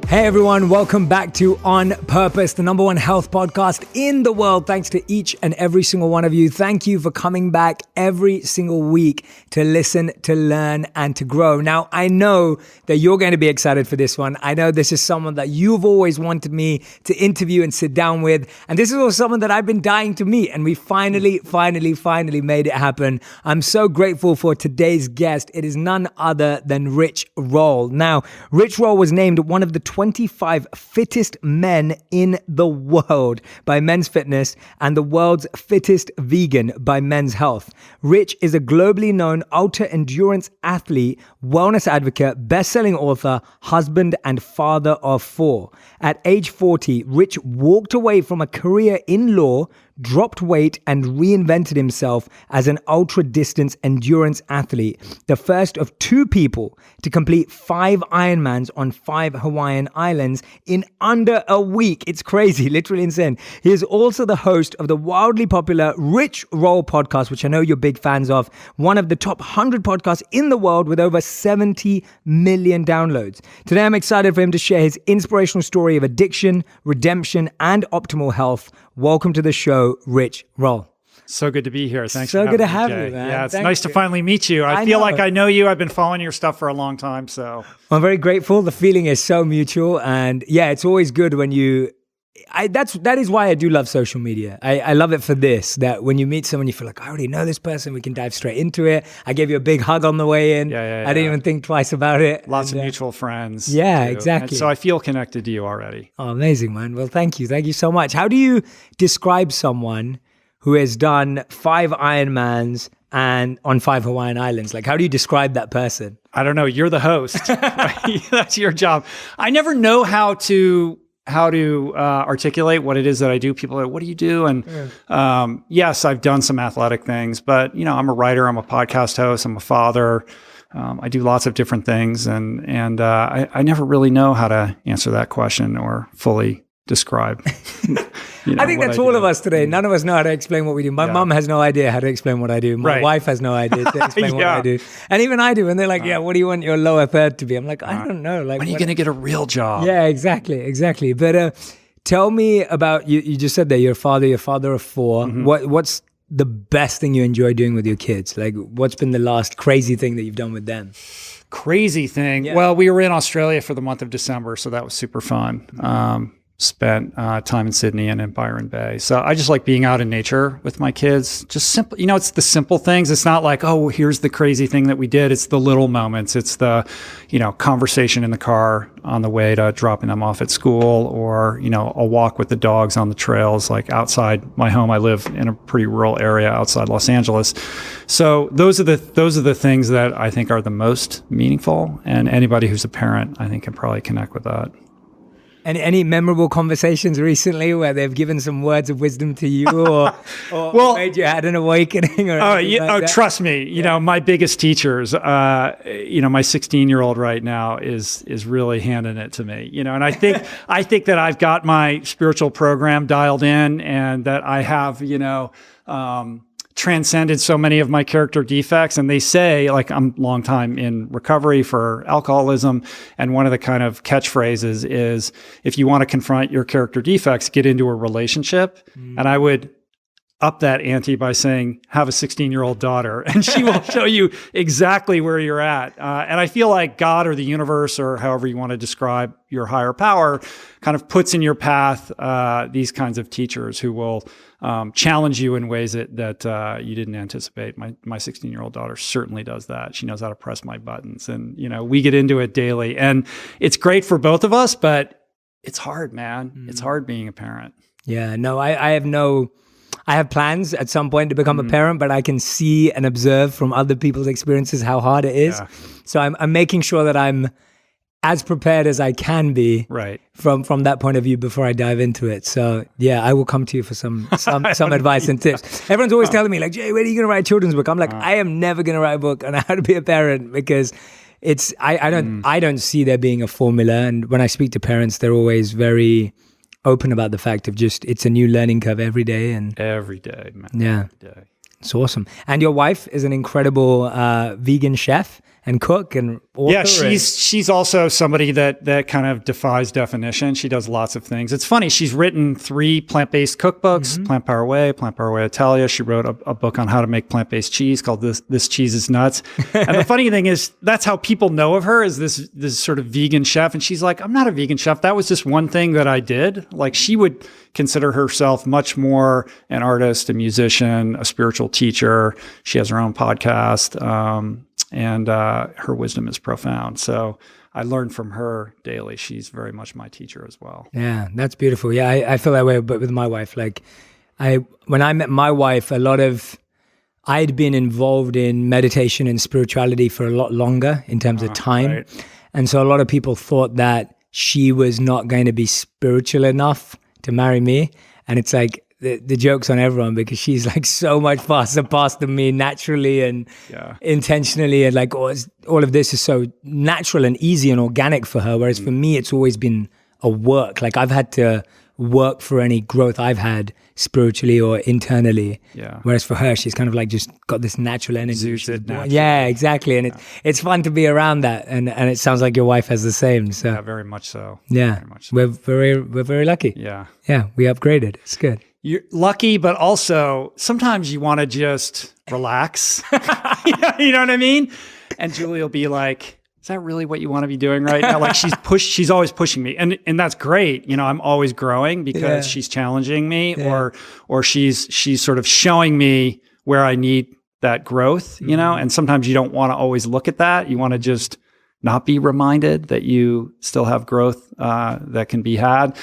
Hey everyone, welcome back to On Purpose, the number one health podcast in the world. Thanks to each and every single one of you. Thank you for coming back every single week to listen, to learn, and to grow. Now, I know that you're going to be excited for this one. I know this is someone that you've always wanted me to interview and sit down with. And this is also someone that I've been dying to meet. And we finally made it happen. I'm so grateful for today's guest. It is none other than Rich Roll. Now, Rich Roll was named one of the 25 fittest men in the world by Men's Fitness and the world's fittest vegan by Men's Health. Rich is a globally known ultra-endurance athlete, wellness advocate, best-selling author, husband, and father of 4. At age 40, Rich walked away from a career in law, dropped weight, and reinvented himself as an ultra-distance endurance athlete, the first of 2 people to complete 5 Ironmans on 5 Hawaiian islands in under a week. It's crazy, literally insane. He is also the host of the wildly popular Rich Roll podcast, which I know you're big fans of, one of the top 100 podcasts in the world with over 70 million downloads. Today, I'm excited for him to share his inspirational story of addiction, redemption, and optimal health. Welcome to the show, Rich Roll. So good to be here. Thanks. So good to have you, you, man. Yeah, it's nice to finally meet you. I feel like I know you. I've been following your stuff for a long time. So I'm very grateful. The feeling is so mutual, and yeah, it's always good when you. That is why I do love social media. I love it for this, that when you meet someone, you feel like, I already know this person. We can dive straight into it. I gave you a big hug on the way in. I didn't even think twice about it. Lots of mutual friends. Yeah, too. exactly. And so I feel connected to you already. Oh, amazing, man. Well, thank you. Thank you so much. How do you describe someone who has done 5 Ironmans and on 5 Hawaiian islands? Like, how do you describe that person? I don't know. You're the host. That's your job. I never know how to articulate what it is that I do. People are like, what do you do? And yes, I've done some athletic things, but I'm a writer, I'm a podcast host, I'm a father. I do lots of different things, and I never really know how to answer that question or fully describe. I think that's all of us today. None of us know how to explain what we do. My mom has no idea how to explain what I do. My wife has no idea to explain what I do. And even I do. And they're like, what do you want your lower third to be? I'm like, I don't know. Like, when are you going to get a real job? Yeah, exactly. But tell me about, you just said that you're a father of 4. Mm-hmm. What's the best thing you enjoy doing with your kids? Like, what's been the last crazy thing that you've done with them? Crazy thing? Yeah. Well, we were in Australia for the month of December, so that was super fun. Mm-hmm. Spent time in Sydney and in Byron Bay. So I just like being out in nature with my kids. Just simple, it's the simple things. It's not like, oh, here's the crazy thing that we did. It's the little moments. It's the, conversation in the car on the way to dropping them off at school, or, a walk with the dogs on the trails, like outside my home. I live in a pretty rural area outside Los Angeles. So those are the things that I think are the most meaningful. And anybody who's a parent, I think, can probably connect with that. Any memorable conversations recently where they've given some words of wisdom to you, or made you had an awakening? Or trust me, my biggest teachers, my 16-year-old right now is really handing it to me, and I think that I've got my spiritual program dialed in, and that I have, transcended so many of my character defects. And they say, like, I'm a long time in recovery for alcoholism, and one of the kind of catchphrases is, if you want to confront your character defects, get into a relationship. And I would up that ante by saying, have a 16-year-old daughter, and she will show you exactly where you're at. And I feel like God, or the universe, or however you want to describe your higher power, kind of puts in your path these kinds of teachers who will challenge you in ways that you didn't anticipate. My 16-year-old daughter certainly does that. She knows how to press my buttons, and we get into it daily, and it's great for both of us. But it's hard, man. It's hard being a parent. Yeah, no, I have plans at some point to become a parent, but I can see and observe from other people's experiences how hard it is. Yeah. So I'm making sure that I'm as prepared as I can be from that point of view before I dive into it. So yeah, I will come to you for some advice and tips. Everyone's always telling me, like, Jay, when are you going to write a children's book? I'm like, I am never going to write a book on how to be a parent, because it's I don't see there being a formula. And when I speak to parents, they're always very open about the fact of just, it's a new learning curve every day. And every day, man. Yeah. Every day. It's awesome. And your wife is an incredible vegan chef and cook and author. Yeah, she's also somebody that kind of defies definition. She does lots of things. It's funny. She's written 3 plant-based cookbooks: Plant Power Way Italia. She wrote a book on how to make plant-based cheese called This Cheese is Nuts. And the funny thing is, that's how people know of her, is this sort of vegan chef. And she's like, I'm not a vegan chef. That was just one thing that I did. Like, she would consider herself much more an artist, a musician, a spiritual teacher. She has her own podcast. And her wisdom is profound. So I learn from her daily. She's very much my teacher as well. Yeah, that's beautiful. Yeah, I feel that way, but with my wife. Like, when I met my wife, I'd been involved in meditation and spirituality for a lot longer in terms of time. Right. And so a lot of people thought that she was not going to be spiritual enough to marry me. And it's like, the joke's on everyone, because she's like so much faster past than me naturally and intentionally, and like all of this is so natural and easy and organic for her, whereas for me it's always been a work. Like, I've had to work for any growth I've had spiritually or internally, whereas for her she's kind of like just got this natural energy. Yeah, exactly. And it's fun to be around that, and it sounds like your wife has the same. So yeah, very much so. Yeah, very much so. We're very lucky. Yeah, we upgraded. It's good. You're lucky, but also sometimes you want to just relax. You know what I mean? And Julie will be like, is that really what you want to be doing right now? Like, she's always pushing me. And that's great. You know, I'm always growing because she's challenging me, or she's sort of showing me where I need that growth, you know? And sometimes you don't want to always look at that. You want to just not be reminded that you still have growth that can be had.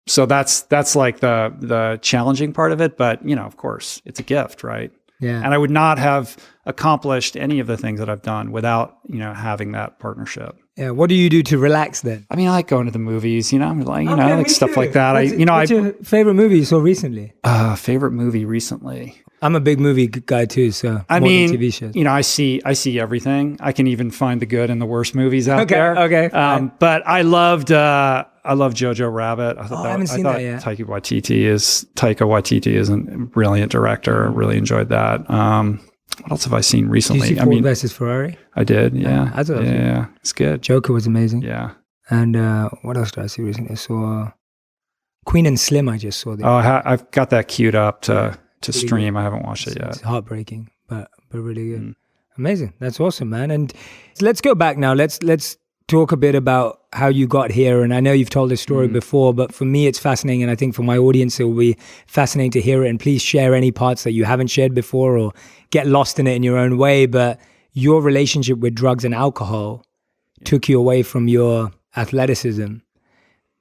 So that's like the challenging part of it. But, you know, of course, it's a gift, right? Yeah. And I would not have accomplished any of the things that I've done without, you know, having that partnership. Yeah. What do you do to relax then? I mean, I like going to the movies, you know, like stuff too. Like that. What's your favorite movie you saw recently? Favorite movie recently. I'm a big movie guy too, so I mean, TV shows. You know, I see everything. I can even find the good and the worst movies out there. Okay. But I loved Jojo Rabbit. I haven't seen that yet. Taika Waititi is a brilliant director. Really enjoyed that. What else have I seen recently? Did you see Ford versus Ferrari? I did. Yeah. I thought yeah, it's good. Joker was amazing. Yeah. And what else did I see recently? I saw Queen and Slim. I just saw that. Oh, I've got that queued up to stream. Good. I haven't watched it yet. It's heartbreaking, but really good. Amazing. That's awesome, man. And let's go back now. Let's talk a bit about how you got here. And I know you've told this story before, but for me, it's fascinating. And I think for my audience, it will be fascinating to hear it. And please share any parts that you haven't shared before, or get lost in it in your own way. But your relationship with drugs and alcohol took you away from your athleticism.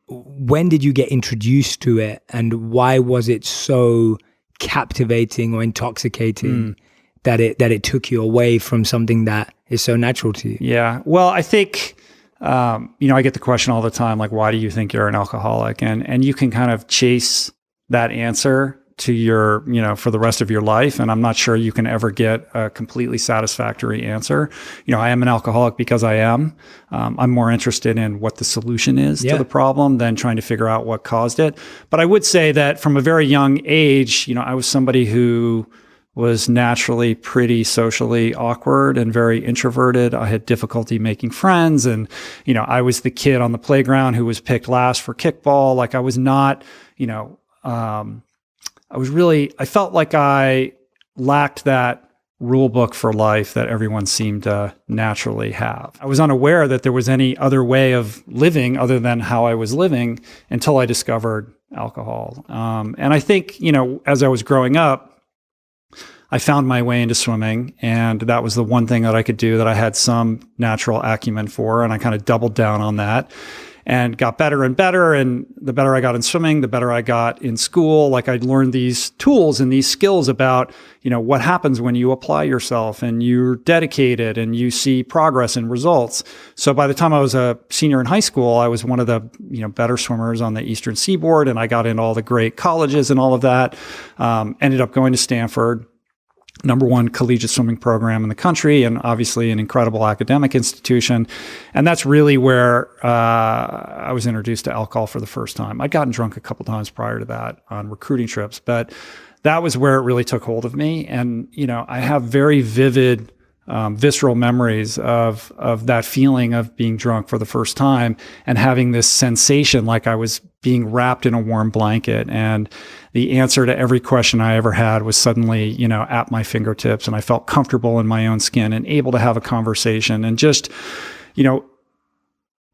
When did you get introduced to it? And why was it so captivating or intoxicating that it took you away from something that is so natural to you? Yeah. Well, I think, I get the question all the time, like, why do you think you're an alcoholic? And you can kind of chase that answer to your, for the rest of your life. And I'm not sure you can ever get a completely satisfactory answer. I am an alcoholic because I am. I'm more interested in what the solution is to the problem than trying to figure out what caused it. But I would say that from a very young age, I was somebody who was naturally pretty socially awkward and very introverted. I had difficulty making friends. And, I was the kid on the playground who was picked last for kickball. Like, I was not, I felt like I lacked that rule book for life that everyone seemed to naturally have. I was unaware that there was any other way of living other than how I was living until I discovered alcohol. And I think, as I was growing up, I found my way into swimming, and that was the one thing that I could do that I had some natural acumen for, and I kind of doubled down on that and got better and better. And the better I got in swimming, the better I got in school. Like, I'd learned these tools and these skills about, what happens when you apply yourself and you're dedicated and you see progress and results. So by the time I was a senior in high school, I was one of the, better swimmers on the Eastern Seaboard, and I got into all the great colleges and all of that. Ended up going to Stanford, #1 collegiate swimming program in the country, and obviously an incredible academic institution. And that's really where I was introduced to alcohol for the first time. I'd gotten drunk a couple times prior to that on recruiting trips, but that was where it really took hold of me. And, I have very vivid visceral memories of that feeling of being drunk for the first time and having this sensation like I was being wrapped in a warm blanket. And the answer to every question I ever had was suddenly, at my fingertips, and I felt comfortable in my own skin and able to have a conversation and just,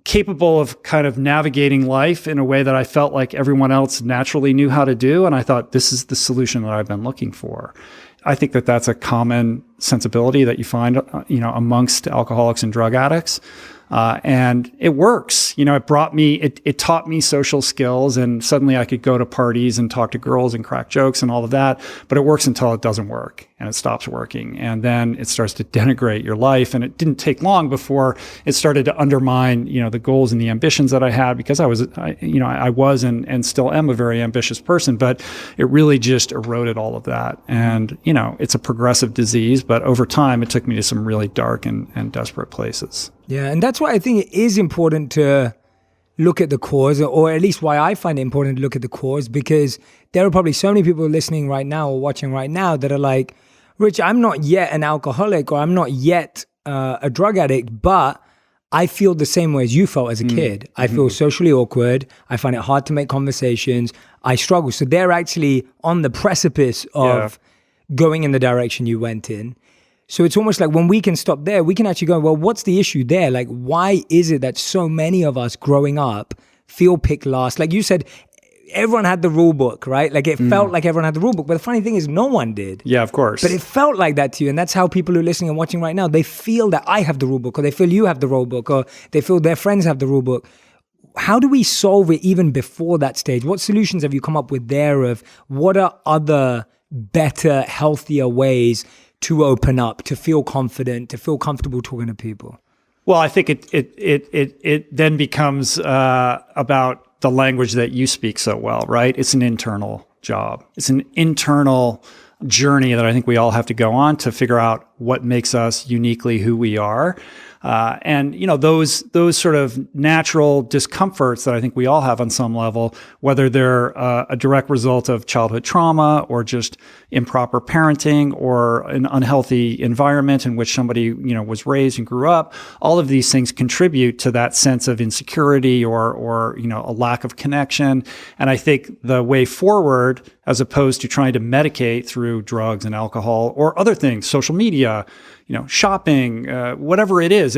capable of kind of navigating life in a way that I felt like everyone else naturally knew how to do. And I thought, this is the solution that I've been looking for. I think that that's a common sensibility that you find, amongst alcoholics and drug addicts. And it works. It taught me social skills, and suddenly I could go to parties and talk to girls and crack jokes and all of that. But it works until it doesn't work and it stops working. And then it starts to denigrate your life. And it didn't take long before it started to undermine, the goals and the ambitions that I had, because I was and still am a very ambitious person, but it really just eroded all of that. And, it's a progressive disease, but over time it took me to some really dark and desperate places. Yeah, and that's why I think it is important to look at the cause, or at least why I find it important to look at the cause, because there are probably so many people listening right now or watching right now that are like, Rich, I'm not yet an alcoholic, or I'm not yet a drug addict, but I feel the same way as you felt as a kid. I feel socially awkward. I find it hard to make conversations. I struggle. So they're actually on the precipice of going in the direction you went in. So it's almost like when we can stop there, we can actually go, well, what's the issue there? Like, why is it that so many of us growing up feel picked last? Like you said, everyone had the rule book, right? Like it felt like everyone had the rule book. But the funny thing is, no one did. Yeah, of course. But it felt like that to you. And that's how people who are listening and watching right now, they feel that I have the rule book, or they feel you have the rule book, or they feel their friends have the rule book. How do we solve it even before that stage? What solutions have you come up with there of what are other better, healthier ways to open up, to feel confident, to feel comfortable talking to people? Well, I think it then becomes about the language that you speak so well, right? It's an internal job. It's an internal journey that I think we all have to go on to figure out what makes us uniquely who we are. And those sort of natural discomforts that I think we all have on some level, whether they're a direct result of childhood trauma or just improper parenting or an unhealthy environment in which somebody was raised and grew up, all of these things contribute to that sense of insecurity or a lack of connection. And I think the way forward, as opposed to trying to medicate through drugs and alcohol or other things, social media, shopping, whatever it is,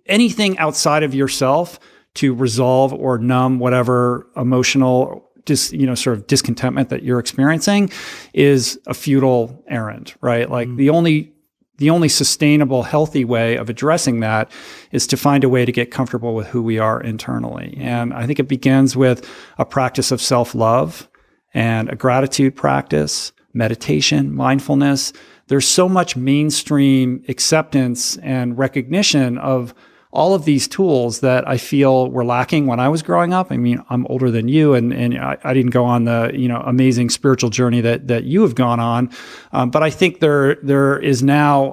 anything outside of yourself to resolve or numb whatever emotional sort of discontentment that you're experiencing is a futile errand, right? Like the only sustainable, healthy way of addressing that is to find a way to get comfortable with who we are internally. And I think it begins with a practice of self-love and a gratitude practice, meditation, mindfulness. There's so much mainstream acceptance and recognition of all of these tools that I feel were lacking when I was growing up. I mean, I'm older than you, and I didn't go on the amazing spiritual journey that you have gone on. But I think there is now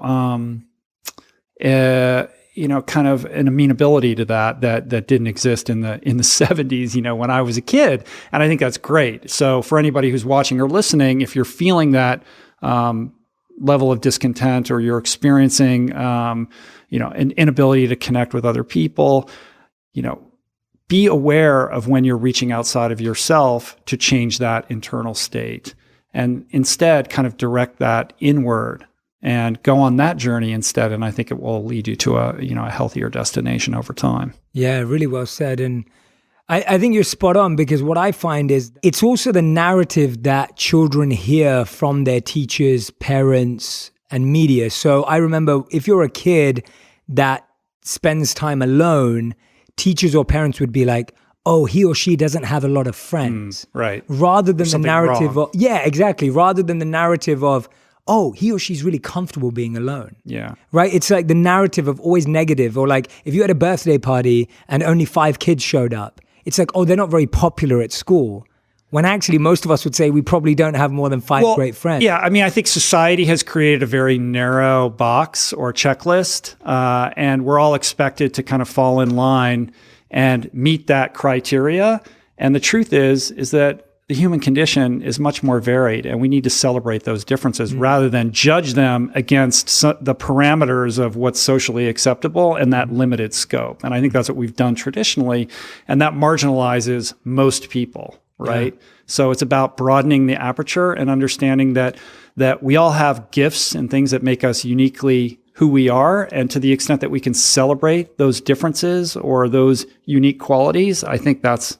kind of an amenability to that didn't exist in the 70s, when I was a kid. And I think that's great. So for anybody who's watching or listening, if you're feeling that level of discontent, or you're experiencing, an inability to connect with other people, be aware of when you're reaching outside of yourself to change that internal state, and instead kind of direct that inward and go on that journey instead. And I think it will lead you to a healthier destination over time. Yeah, really well said. And I think you're spot on, because what I find is it's also the narrative that children hear from their teachers, parents, and media. So I remember, if you're a kid that spends time alone, teachers or parents would be like, oh, he or she doesn't have a lot of friends. Right. Rather than the narrative wrong. Rather than the narrative of, oh, he or she's really comfortable being alone. Yeah. Right? It's like the narrative of always negative. Or like if you had a birthday party and only 5 kids showed up, it's like, oh, they're not very popular at school. When actually most of us would say we probably don't have more than 5 great friends. Yeah, I mean, I think society has created a very narrow box or checklist, and we're all expected to kind of fall in line and meet that criteria. And the truth is that the human condition is much more varied, and we need to celebrate those differences rather than judge them against the parameters of what's socially acceptable and that limited scope. And I think that's what we've done traditionally, and that marginalizes most people, right? Yeah. So it's about broadening the aperture and understanding that we all have gifts and things that make us uniquely who we are, and to the extent that we can celebrate those differences or those unique qualities, I think that's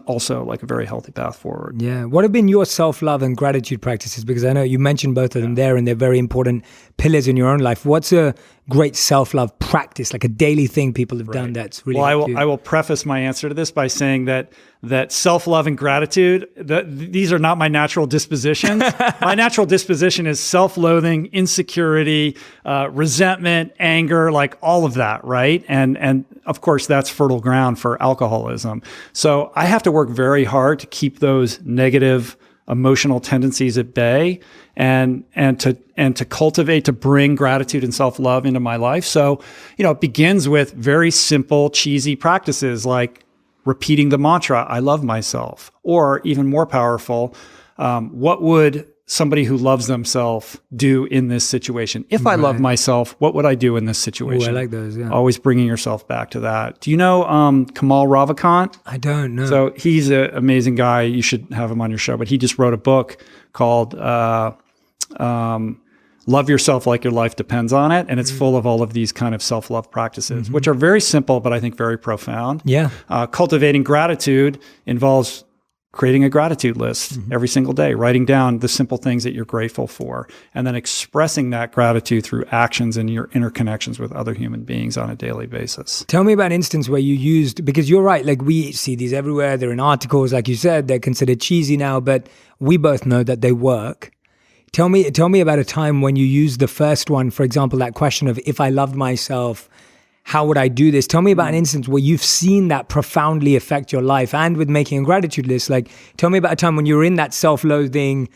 also like a very healthy path forward. Yeah. What have been your self-love and gratitude practices? Because I know you mentioned both of them there, and they're very important pillars in your own life. What's a great self-love practice, like a daily thing people have done that's really Well, I will preface my answer to this by saying that self-love and gratitude, these are not my natural dispositions. My natural disposition is self-loathing, insecurity, resentment, anger, like all of that, right? And of course, that's fertile ground for alcoholism. So I have to work very hard to keep those negative emotional tendencies at bay and to cultivate, to bring gratitude and self-love into my life. So, it begins with very simple, cheesy practices like repeating the mantra, I love myself, or even more powerful, what would somebody who loves themselves do in this situation? If I love myself, what would I do in this situation? Ooh, I like those, yeah. Always bringing yourself back to that. Do you know Kamal Ravikant? I don't know. So he's an amazing guy. You should have him on your show. But he just wrote a book called Love Yourself Like Your Life Depends on It. And it's full of all of these kind of self-love practices, which are very simple, but I think very profound. Yeah. Cultivating gratitude involves creating a gratitude list every single day, writing down the simple things that you're grateful for, and then expressing that gratitude through actions and your interconnections with other human beings on a daily basis. Tell me about an instance where you used, because you're right, like we see these everywhere. They're in articles, like you said, they're considered cheesy now, but we both know that they work. Tell me about a time when you used the first one, for example, that question of if I loved myself, how would I do this? Tell me about an instance where you've seen that profoundly affect your life, and with making a gratitude list. Like, tell me about a time when you were in that self-loathing,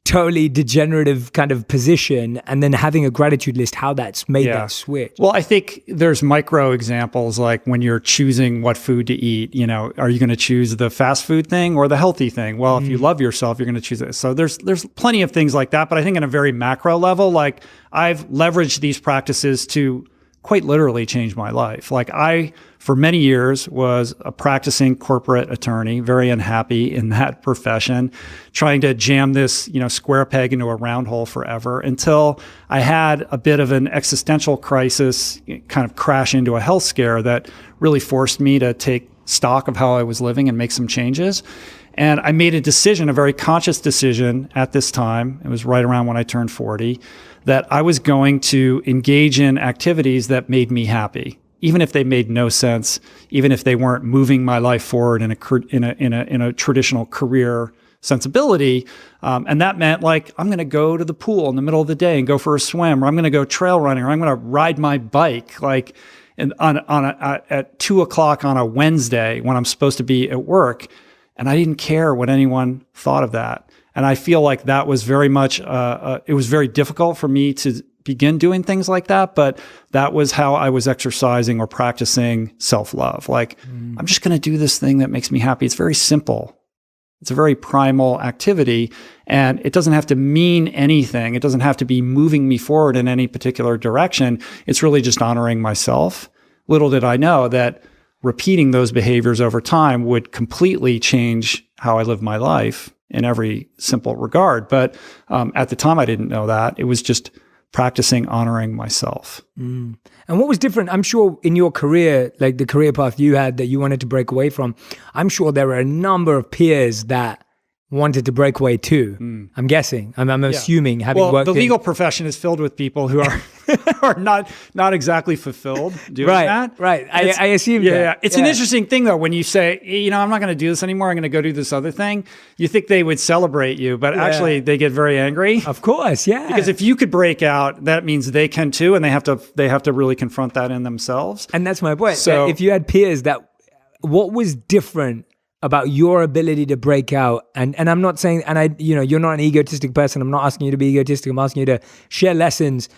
totally degenerative kind of position, and then having a gratitude list, how that's made that switch. Well, I think there's micro examples, like when you're choosing what food to eat, are you going to choose the fast food thing or the healthy thing? Well, if you love yourself, you're going to choose it. So there's plenty of things like that. But I think on a very macro level, like I've leveraged these practices to quite literally changed my life. Like I, for many years, was a practicing corporate attorney, very unhappy in that profession, trying to jam this, square peg into a round hole forever, until I had a bit of an existential crisis, kind of crash into a health scare that really forced me to take stock of how I was living and make some changes. And I made a decision, a very conscious decision at this time, it was right around when I turned 40, that I was going to engage in activities that made me happy, even if they made no sense, even if they weren't moving my life forward in a traditional career sensibility. And that meant like, I'm going to go to the pool in the middle of the day and go for a swim, or I'm going to go trail running, or I'm going to ride my bike, like at 2:00 on a Wednesday when I'm supposed to be at work. And I didn't care what anyone thought of that. And I feel like that was very much, it was very difficult for me to begin doing things like that, but that was how I was exercising or practicing self-love. Like, I'm just going to do this thing that makes me happy. It's very simple. It's a very primal activity, and it doesn't have to mean anything. It doesn't have to be moving me forward in any particular direction. It's really just honoring myself. Little did I know that repeating those behaviors over time would completely change how I live my life in every simple regard. But at the time, I didn't know that. It was just practicing honoring myself. And what was different? I'm sure in your career, like the career path you had that you wanted to break away from, I'm sure there were a number of peers that wanted to break away too. I'm guessing. I'm assuming, having worked the legal profession is filled with people who are not exactly fulfilled doing that. Right. I assume that. Yeah. It's an interesting thing though, when you say, I'm not going to do this anymore, I'm going to go do this other thing. You think they would celebrate you, but actually they get very angry. Of course, yeah. Because if you could break out, that means they can too, and they have to really confront that in themselves. And that's my point. So if you had peers what was different about your ability to break out, and I'm not saying, and you're not an egotistic person. I'm not asking you to be egotistic. I'm asking you to share lessons.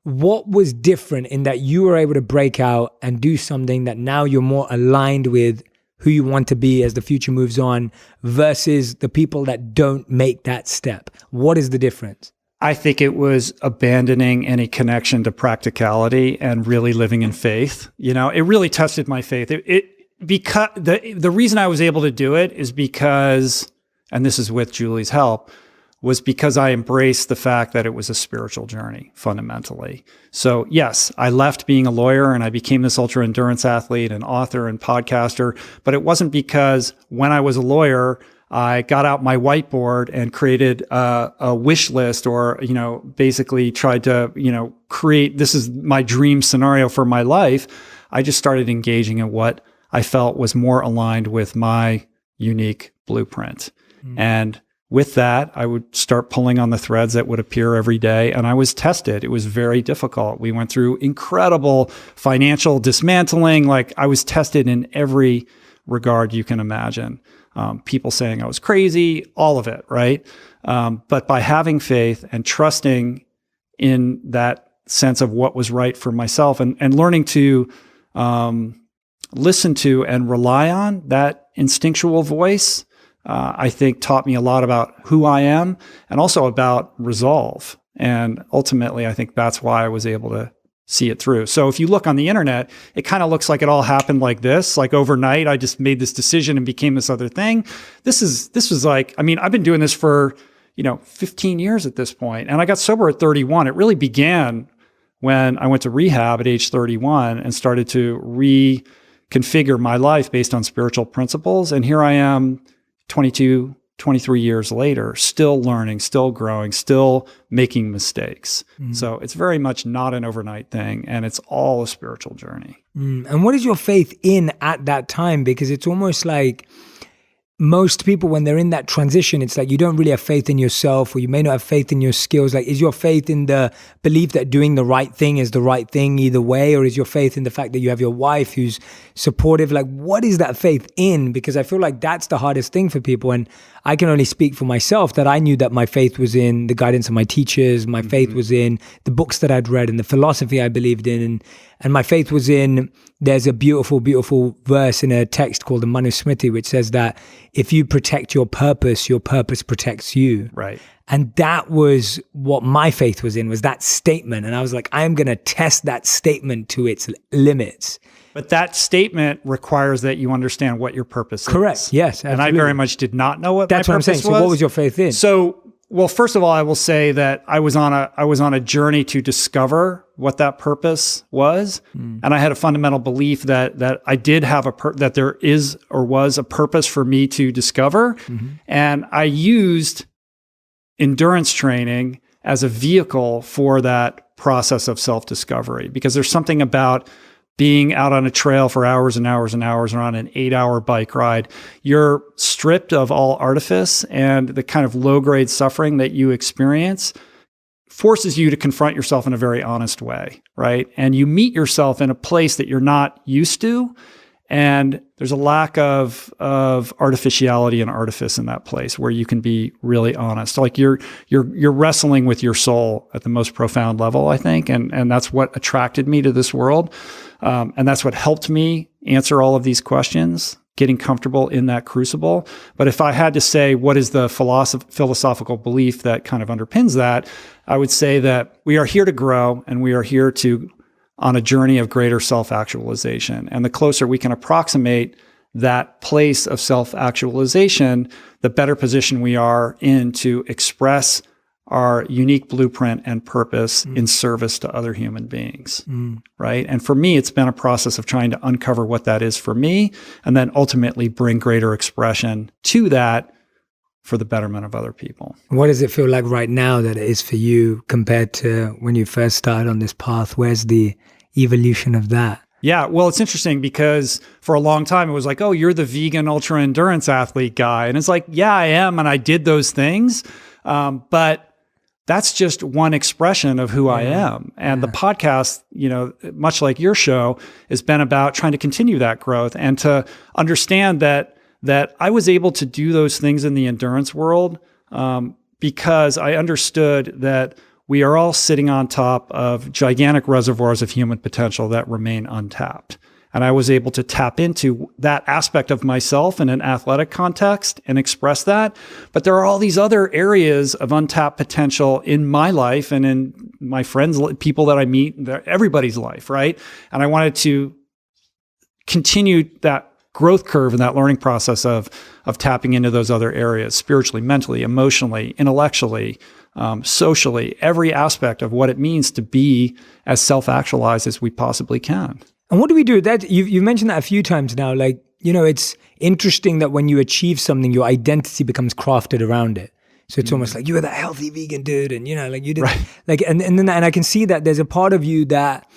What was different in that you were able to break out and do something that now you're more aligned with who you want to be as the future moves on versus the people that don't make that step? What is the difference? I think it was abandoning any connection to practicality and really living in faith. It really tested my faith. Because the reason I was able to do it is because, and this is with Julie's help, was because I embraced the fact that it was a spiritual journey fundamentally. So yes, I left being a lawyer and I became this ultra endurance athlete and author and podcaster, but it wasn't because when I was a lawyer, I got out my whiteboard and created a wish list or, basically tried to, create, this is my dream scenario for my life. I just started engaging in what I felt was more aligned with my unique blueprint. And with that, I would start pulling on the threads that would appear every day. And I was tested. It was very difficult. We went through incredible financial dismantling. Like I was tested in every regard you can imagine. People saying I was crazy, all of it, right? But by having faith and trusting in that sense of what was right for myself and learning to listen to and rely on that instinctual voice, I think taught me a lot about who I am and also about resolve. And ultimately, I think that's why I was able to see it through. So if you look on the internet, it kind of looks like it all happened like this, like overnight, I just made this decision and became this other thing. This was like, I've been doing this for, 15 years at this point, and I got sober at 31. It really began when I went to rehab at age 31 and started to reconfigure my life based on spiritual principles. And here I am 22, 23 years later, still learning, still growing, still making mistakes. So it's very much not an overnight thing, and it's all a spiritual journey. And what is your faith in at that time? Because it's almost like most people, when they're in that transition, it's like you don't really have faith in yourself, or you may not have faith in your skills. Like, is your faith in the belief that doing the right thing is the right thing either way? Or is your faith in the fact that you have your wife who's supportive? Like, what is that faith in? Because I feel like that's the hardest thing for people. And I can only speak for myself that I knew that my faith was in the guidance of my teachers. My faith was in the books that I'd read and the philosophy I believed in. And my faith was in, there's a beautiful, beautiful verse in a text called the Manusmriti, which says that if you protect your purpose protects you. Right. And that was what my faith was in, was that statement. And I was like, I am going to test that statement to its limits. But that statement requires that you understand what your purpose is. Correct. Yes. Absolutely. And I very much did not know what That's my what I'm purpose saying. So what was your faith in? So, well, first of all, I will say that I was on a journey to discover what that purpose was, and I had a fundamental belief that I did have that there is or was a purpose for me to discover, and I used endurance training as a vehicle for that process of self-discovery, because there's something about being out on a trail for hours and hours and hours or on an 8-hour bike ride. You're stripped of all artifice, and the kind of low-grade suffering that you experience forces you to confront yourself in a very honest way, right? And you meet yourself in a place that you're not used to, and there's a lack of artificiality and artifice in that place where you can be really honest. Like you're wrestling with your soul at the most profound level, I think, and that's what attracted me to this world. And that's what helped me answer all of these questions, getting comfortable in that crucible. But if I had to say, what is the philosophical belief that kind of underpins that, I would say that we are here to grow, and we are here on a journey of greater self-actualization. And the closer we can approximate that place of self-actualization, the better position we are in to express our unique blueprint and purpose in service to other human beings, right? And for me, it's been a process of trying to uncover what that is for me, and then ultimately bring greater expression to that for the betterment of other people. What does it feel like right now that it is for you compared to when you first started on this path? Where's the evolution of that? Yeah, well, it's interesting because for a long time, it was like, oh, you're the vegan ultra endurance athlete guy. And it's like, yeah, I am. And I did those things. But that's just one expression of who I am. And the podcast, much like your show, has been about trying to continue that growth and to understand that I was able to do those things in the endurance world because I understood that we are all sitting on top of gigantic reservoirs of human potential that remain untapped. And I was able to tap into that aspect of myself in an athletic context and express that. But there are all these other areas of untapped potential in my life and in my friends, people that I meet, everybody's life, right? And I wanted to continue that growth curve and that learning process of tapping into those other areas, spiritually, mentally, emotionally, intellectually, socially, every aspect of what it means to be as self-actualized as we possibly can. And what do we do with that? You've mentioned that a few times now. Like, it's interesting that when you achieve something, your identity becomes crafted around it. So it's almost like you were that healthy vegan dude, and like you did, right. Like, and I can see that there's a part of you that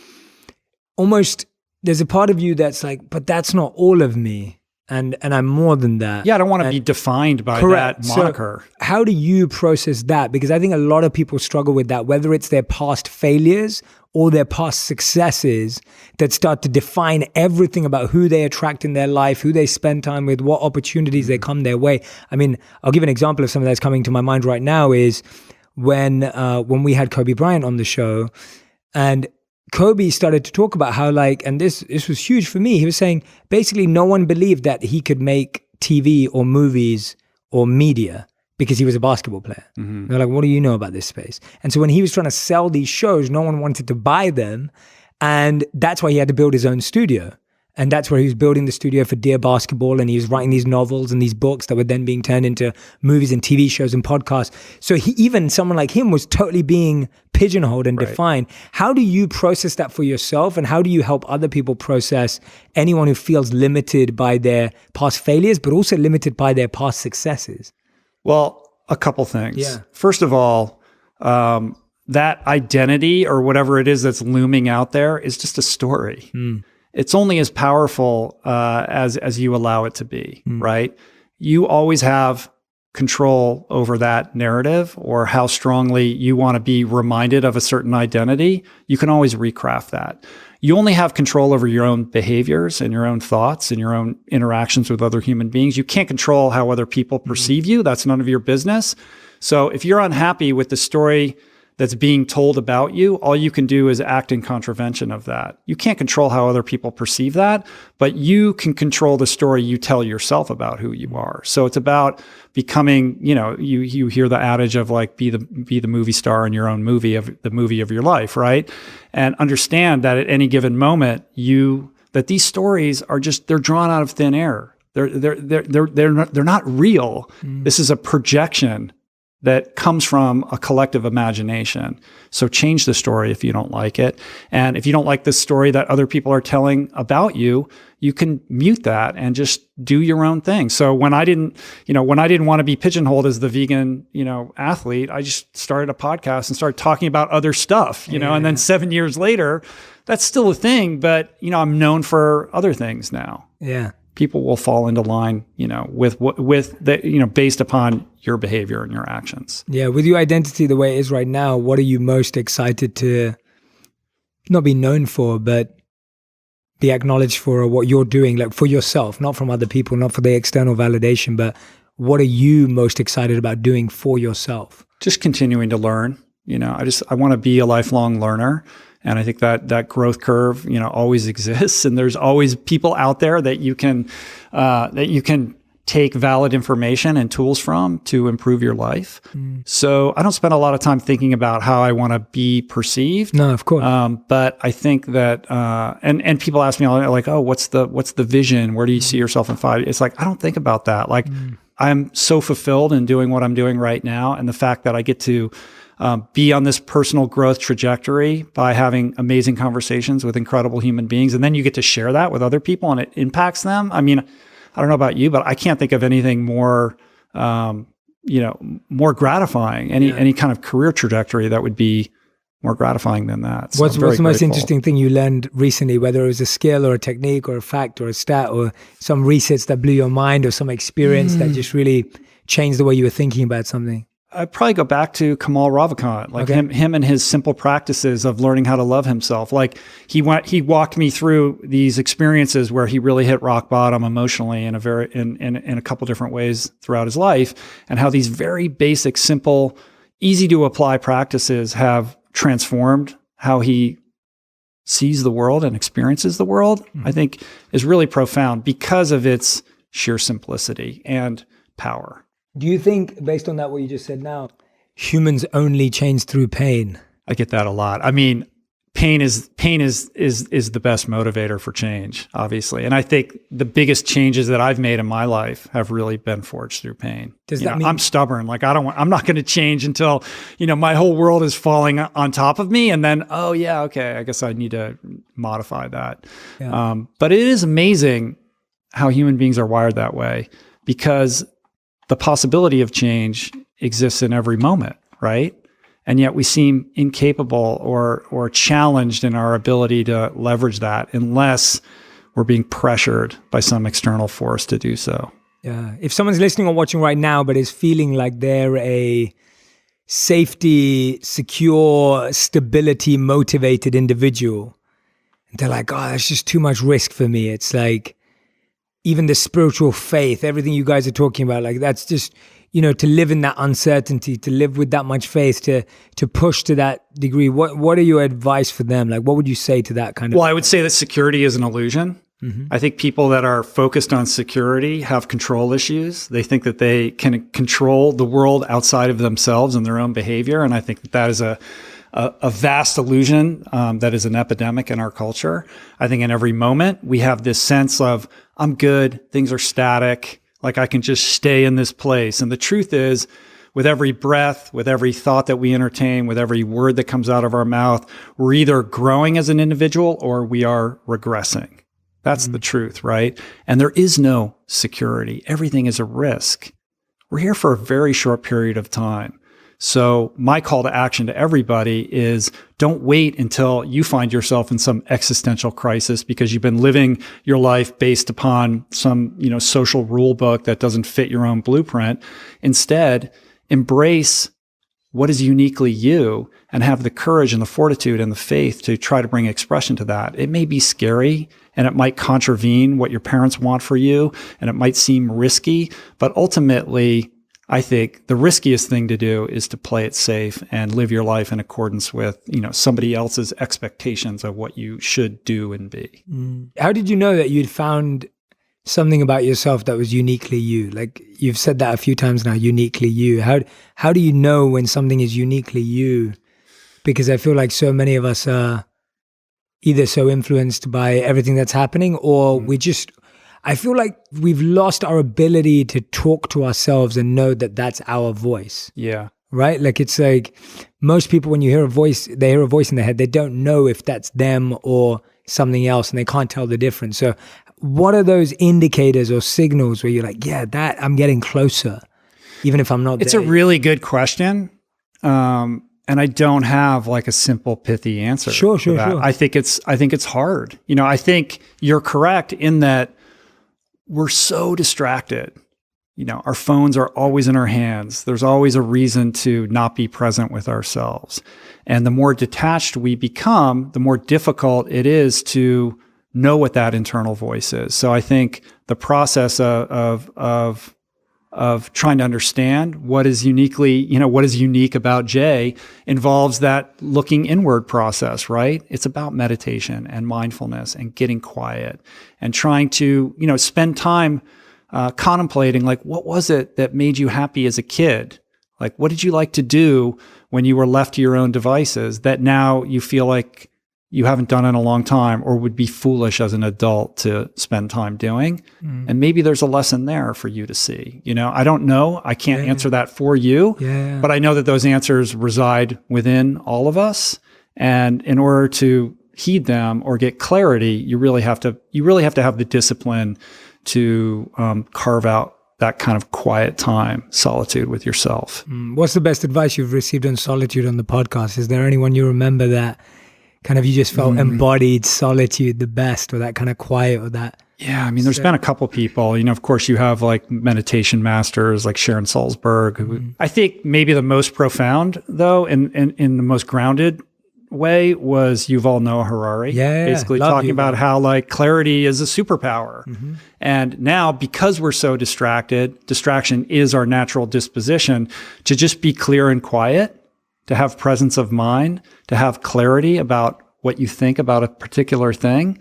there's a part of you that's like, but that's not all of me, and I'm more than that. Yeah, I don't want to be defined by correct. that moniker. So how do you process that? Because I think a lot of people struggle with that, whether it's their past failures or their past successes that start to define everything about who they attract in their life, who they spend time with, what opportunities they come their way. I mean, I'll give an example of something that's coming to my mind right now is when we had Kobe Bryant on the show, and Kobe started to talk about how and this was huge for me. He was saying basically no one believed that he could make TV or movies or media because he was a basketball player. Mm-hmm. They're like, what do you know about this space? And so when he was trying to sell these shows, no one wanted to buy them. And that's why he had to build his own studio. And that's where he was building the studio for Dear Basketball. And he was writing these novels and these books that were then being turned into movies and TV shows and podcasts. So even someone like him was totally being pigeonholed and defined. How do you process that for yourself? And how do you help other people process anyone who feels limited by their past failures, but also limited by their past successes? Well, a couple things. Yeah. First of all, that identity or whatever it is that's looming out there is just a story. It's only as powerful as you allow it to be, right? You always have control over that narrative or how strongly you want to be reminded of a certain identity. You can always recraft that. You only have control over your own behaviors and your own thoughts and your own interactions with other human beings. You can't control how other people perceive you. That's none of your business. So if you're unhappy with the story that's being told about you, all you can do is act in contravention of that. You can't control how other people perceive that, but you can control the story you tell yourself about who you are. So it's about becoming, you hear the adage of be the movie star in your own movie of the movie of your life, right? And understand that at any given moment, that these stories are they're drawn out of thin air. They're not real. This is a projection that comes from a collective imagination. So change the story if you don't like it. And if you don't like the story that other people are telling about you, you can mute that and just do your own thing. So when I didn't want to be pigeonholed as the vegan, athlete, I just started a podcast and started talking about other stuff, and then 7 years later, that's still a thing, but I'm known for other things now. Yeah. People will fall into line, with the, based upon your behavior and your actions. Yeah. With your identity the way it is right now, what are you most excited to not be known for, but be acknowledged for what you're doing, like for yourself, not from other people, not for the external validation, but what are you most excited about doing for yourself? Just continuing to learn. I want to be a lifelong learner. And I think that growth curve, always exists, and there's always people out there that you can take valid information and tools from to improve your life. So I don't spend a lot of time thinking about how I want to be perceived. No, of course. But I think that and people ask me like, oh, what's the vision? Where do you see yourself in 5 years? It's like I don't think about that. Like I'm so fulfilled in doing what I'm doing right now, and the fact that I get to be on this personal growth trajectory by having amazing conversations with incredible human beings. And then you get to share that with other people and it impacts them. I mean, I don't know about you, but I can't think of anything more, more gratifying, any kind of career trajectory that would be more gratifying than that. So what's the most interesting thing you learned recently, whether it was a skill or a technique or a fact or a stat or some research that blew your mind or some experience that just really changed the way you were thinking about something? I'd probably go back to Kamal Ravikant, him and his simple practices of learning how to love himself. Like he walked me through these experiences where he really hit rock bottom emotionally in a couple different ways throughout his life, and how these very basic, simple, easy to apply practices have transformed how he sees the world and experiences the world, I think is really profound because of its sheer simplicity and power. Do you think, based on that, what you just said now, humans only change through pain? I get that a lot. I mean, pain is the best motivator for change, obviously. And I think the biggest changes that I've made in my life have really been forged through pain. Does that mean I'm stubborn? Like I'm not going to change until, my whole world is falling on top of me. And then, oh yeah, okay, I guess I need to modify that. Yeah. But it is amazing how human beings are wired that way, because the possibility of change exists in every moment, right? And yet we seem incapable or challenged in our ability to leverage that unless we're being pressured by some external force to do so. Yeah. If someone's listening or watching right now, but is feeling like they're a safety, secure, stability, motivated individual, and they're like, oh, that's just too much risk for me. It's like, even the spiritual faith, everything you guys are talking about, like that's just, to live in that uncertainty, to live with that much faith, to push to that degree. What are your advice for them? Like, what would you say to that kind of? Well, I would say that security is an illusion. I think people that are focused on security have control issues. They think that they can control the world outside of themselves and their own behavior. And I think that is a vast illusion that is an epidemic in our culture. I think in every moment we have this sense of, I'm good, things are static, like I can just stay in this place. And the truth is, with every breath, with every thought that we entertain, with every word that comes out of our mouth, we're either growing as an individual or we are regressing. That's the truth, right? And there is no security. Everything is a risk. We're here for a very short period of time. So my call to action to everybody is, don't wait until you find yourself in some existential crisis because you've been living your life based upon some, social rule book that doesn't fit your own blueprint. Instead, embrace what is uniquely you and have the courage and the fortitude and the faith to try to bring expression to that. It may be scary and it might contravene what your parents want for you and it might seem risky, but ultimately, I think the riskiest thing to do is to play it safe and live your life in accordance with, somebody else's expectations of what you should do and be. How did you know that you'd found something about yourself that was uniquely you? Like you've said that a few times now, uniquely you. How do you know when something is uniquely you? Because I feel like so many of us are either so influenced by everything that's happening or I feel like we've lost our ability to talk to ourselves and know that that's our voice. Yeah. Right? Like it's like most people, when you hear a voice, they hear a voice in their head. They don't know if that's them or something else and they can't tell the difference. So what are those indicators or signals where you're like, yeah, that I'm getting closer, even if I'm not It's there? a really good question. And I don't have like a simple pithy answer. Sure. I think it's hard. I think you're correct in that we're so distracted. Our phones are always in our hands. There's always a reason to not be present with ourselves. And the more detached we become, the more difficult it is to know what that internal voice is. So I think the process of trying to understand what is unique about Jay involves that looking inward process, right? It's about meditation and mindfulness and getting quiet and trying to, spend time contemplating, like, what was it that made you happy as a kid? Like, what did you like to do when you were left to your own devices that now you feel like you haven't done in a long time or would be foolish as an adult to spend time doing? And maybe there's a lesson there for you to see. I don't know. I can't answer that for you, but I know that those answers reside within all of us. And in order to heed them or get clarity, you really have to have the discipline to carve out that kind of quiet time, solitude with yourself. What's the best advice you've received on solitude on the podcast? Is there anyone you remember that kind of you just felt embodied solitude the best, or that kind of quiet, or that? Yeah, I mean, there's been a couple people. Of course, you have like meditation masters like Sharon Salzberg. Who, I think maybe the most profound, though, in the most grounded way was Yuval Noah Harari. Basically talking about how like clarity is a superpower. And now, because we're so distracted, distraction is our natural disposition to just be clear and quiet, to have presence of mind, to have clarity about what you think about a particular thing,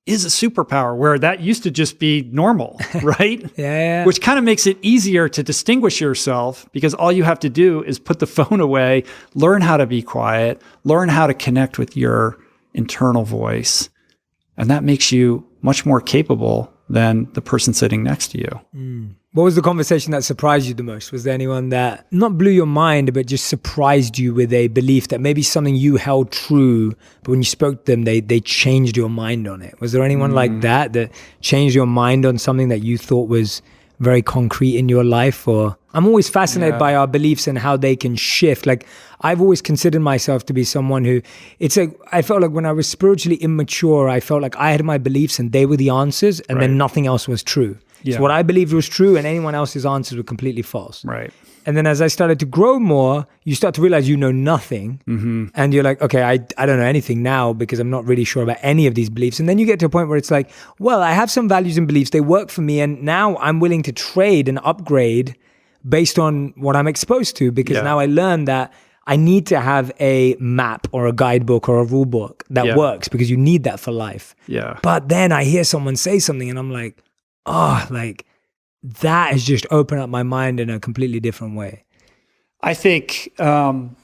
is a superpower, where that used to just be normal, right? Yeah. Which kind of makes it easier to distinguish yourself, because all you have to do is put the phone away, learn how to be quiet, learn how to connect with your internal voice. And that makes you much more capable than the person sitting next to you. What was the conversation that surprised you the most? Was there anyone that not blew your mind, but just surprised you with a belief that maybe something you held true, but when you spoke to them, they changed your mind on it? Was there anyone like that changed your mind on something that you thought was very concrete in your life? Or I'm always fascinated by our beliefs and how they can shift. Like, I've always considered myself to be someone who, I felt like when I was spiritually immature, I felt like I had my beliefs and they were the answers, and then nothing else was true. Yeah. So what I believed was true and anyone else's answers were completely false. Right. And then as I started to grow more, you start to realize you know nothing. And you're like, okay, I don't know anything now because I'm not really sure about any of these beliefs. And then you get to a point where it's like, well, I have some values and beliefs. They work for me. And now I'm willing to trade and upgrade based on what I'm exposed to, because now I learn that I need to have a map or a guidebook or a rule book that works, because you need that for life. Yeah. But then I hear someone say something and I'm like, oh, like that has just opened up my mind in a completely different way. I think in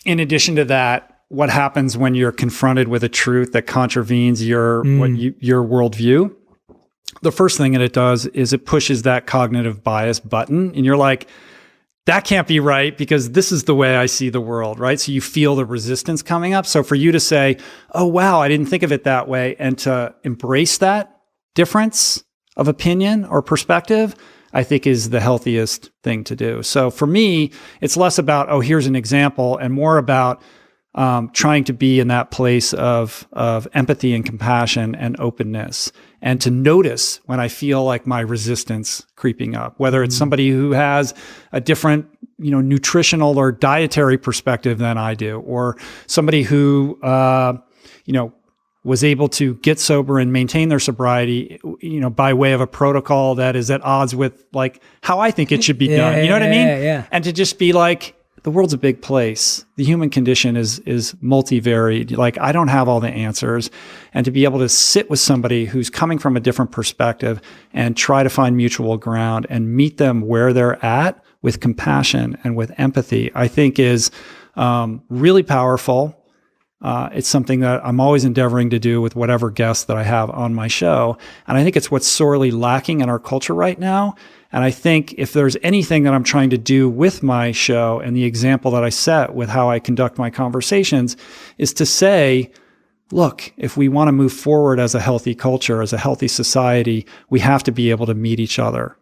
addition to that, what happens when you're confronted with a truth that contravenes your worldview, the first thing that it does is it pushes that cognitive bias button, and you're like, that can't be right because this is the way I see the world, right? So you feel the resistance coming up. So for you to say, oh, wow, I didn't think of it that way, and to embrace that difference of opinion or perspective, I think is the healthiest thing to do. So for me, it's less about, oh, here's an example, and more about trying to be in that place of empathy and compassion and openness, and to notice when I feel like my resistance creeping up, whether it's somebody who has a different, nutritional or dietary perspective than I do, or somebody who, was able to get sober and maintain their sobriety, by way of a protocol that is at odds with like how I think it should be done. You know what I mean? Yeah. And to just be like, the world's a big place. The human condition is multivariate. Like, I don't have all the answers. And to be able to sit with somebody who's coming from a different perspective and try to find mutual ground and meet them where they're at with compassion and with empathy, I think is really powerful. It's something that I'm always endeavoring to do with whatever guests that I have on my show. And I think it's what's sorely lacking in our culture right now. And I think if there's anything that I'm trying to do with my show and the example that I set with how I conduct my conversations is to say, look, if we want to move forward as a healthy culture, as a healthy society, we have to be able to meet each other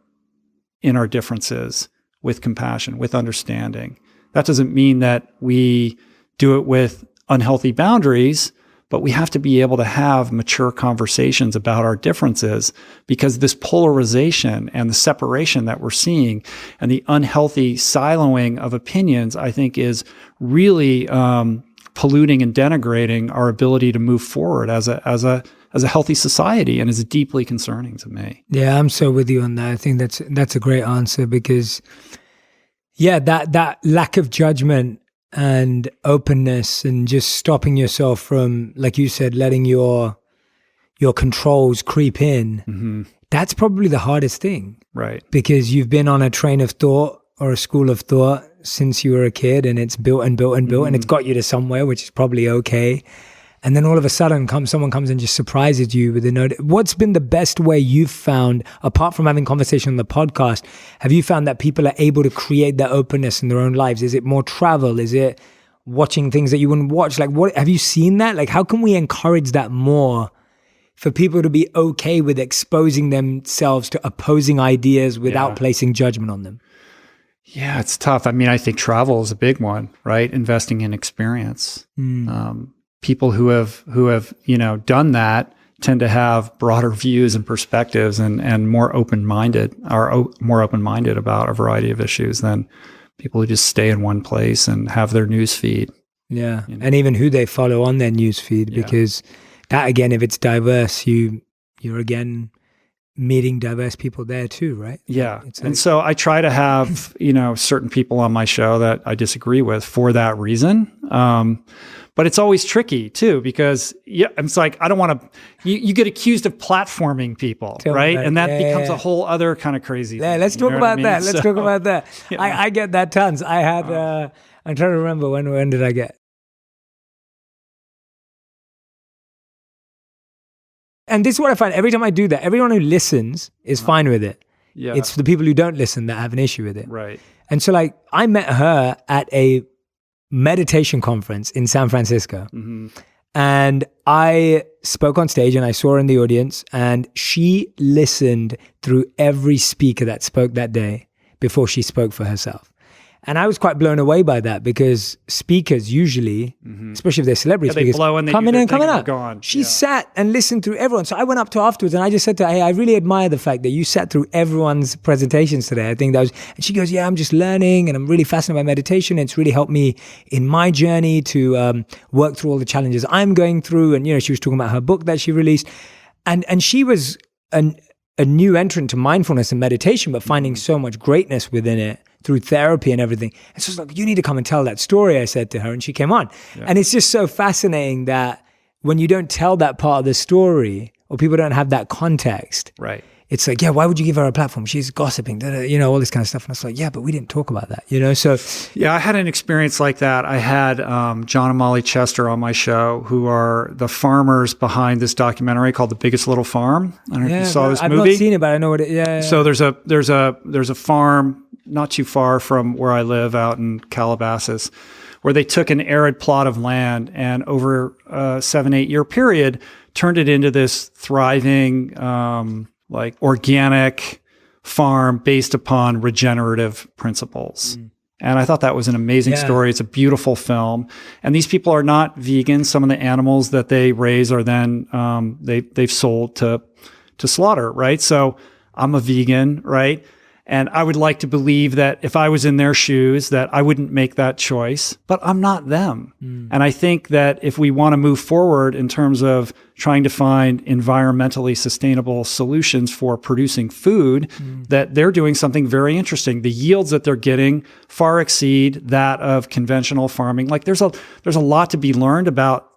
in our differences with compassion, with understanding. That doesn't mean that we do it with unhealthy boundaries, but we have to be able to have mature conversations about our differences, because this polarization and the separation that we're seeing and the unhealthy siloing of opinions, I think, is really polluting and denigrating our ability to move forward as a healthy society, and is deeply concerning to me. Yeah, I'm so with you on that. I think that's a great answer, because that lack of judgment and openness and just stopping yourself from, like you said, letting your controls creep in, that's probably the hardest thing. Right. Because you've been on a train of thought or a school of thought since you were a kid, and it's built and built and built, and it's got you to somewhere, which is probably okay. And then all of a sudden someone comes and just surprises you with a note. What's been the best way you've found, apart from having conversation on the podcast, have you found that people are able to create that openness in their own lives? Is it more travel? Is it watching things that you wouldn't watch? Like, what have you seen that? Like, how can we encourage that more for people to be okay with exposing themselves to opposing ideas without placing judgment on them? Yeah, it's tough. I mean, I think travel is a big one, right? Investing in experience. People who have done that tend to have broader views and perspectives and more open-minded about a variety of issues than people who just stay in one place and have their news feed. Yeah. And even who they follow on their news feed, because that, again, if it's diverse, you're again meeting diverse people there too, right? Yeah. And so I try to have, certain people on my show that I disagree with for that reason. But it's always tricky too, because it's like, I don't want to, you get accused of platforming people, right? And that becomes a whole other kind of crazy thing. Let's talk about that. Let's talk about that. I get that tons. I had, I'm trying to remember when did I get? And this is what I find every time I do that. Everyone who listens is fine with it. Yeah. It's the people who don't listen that have an issue with it. Right. And so like I met her at a meditation conference in San Francisco. Mm-hmm. And I spoke on stage and I saw her in the audience, and she listened through every speaker that spoke that day before she spoke for herself. And I was quite blown away by that, because speakers usually, especially if they're celebrity speakers, come in and come out. She sat and listened through everyone. So I went up to her afterwards and I just said to her, hey, I really admire the fact that you sat through everyone's presentations today. I think that was, and she goes, yeah, I'm just learning and I'm really fascinated by meditation. It's really helped me in my journey to work through all the challenges I'm going through. And, she was talking about her book that she released. And she was a new entrant to mindfulness and meditation, but finding so much greatness within it through therapy and everything. And so I was like, you need to come and tell that story, I said to her, and she came on. Yeah. And it's just so fascinating that when you don't tell that part of the story, or people don't have that context, right? It's like, yeah, why would you give her a platform? She's gossiping, all this kind of stuff. And I was like, yeah, but we didn't talk about that, so. Yeah, I had an experience like that. I had John and Molly Chester on my show, who are the farmers behind this documentary called The Biggest Little Farm. I don't know if you saw this movie. I've not seen it, but I know what it is. Yeah. So there's a farm not too far from where I live out in Calabasas, where they took an arid plot of land and over a 7-8 year period turned it into this thriving, like organic farm based upon regenerative principles. And I thought that was an amazing story. It's a beautiful film. And these people are not vegan. Some of the animals that they raise are then, they've sold to slaughter, right? So I'm a vegan, right? And I would like to believe that if I was in their shoes, that I wouldn't make that choice, but I'm not them. And I think that if we want to move forward in terms of trying to find environmentally sustainable solutions for producing food, that they're doing something very interesting. The yields that they're getting far exceed that of conventional farming. Like there's a lot to be learned about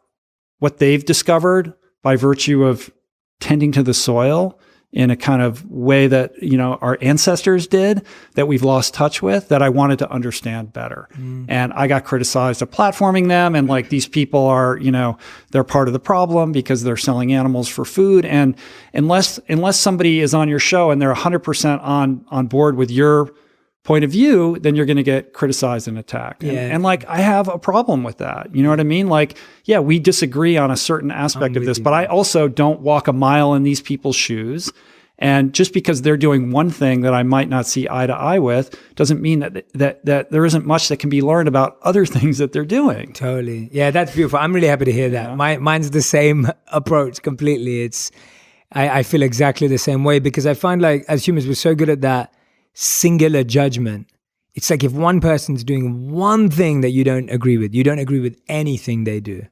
what they've discovered by virtue of tending to the soil in a kind of way that, our ancestors did, that we've lost touch with, that I wanted to understand better. And I got criticized of platforming them. And like, these people are, they're part of the problem because they're selling animals for food. And unless somebody is on your show and they're 100% on board with your point of view, then you're going to get criticized and attacked. And like, I have a problem with that. You know what I mean? Like, yeah, we disagree on a certain aspect of this, but I also don't walk a mile in these people's shoes. And just because they're doing one thing that I might not see eye to eye with doesn't mean that there isn't much that can be learned about other things that they're doing. Totally. Yeah, that's beautiful. I'm really happy to hear that. Mine's the same approach completely. I feel exactly the same way, because I find like as humans, we're so good at that singular judgment. It's like if one person's doing one thing that you don't agree with anything they do.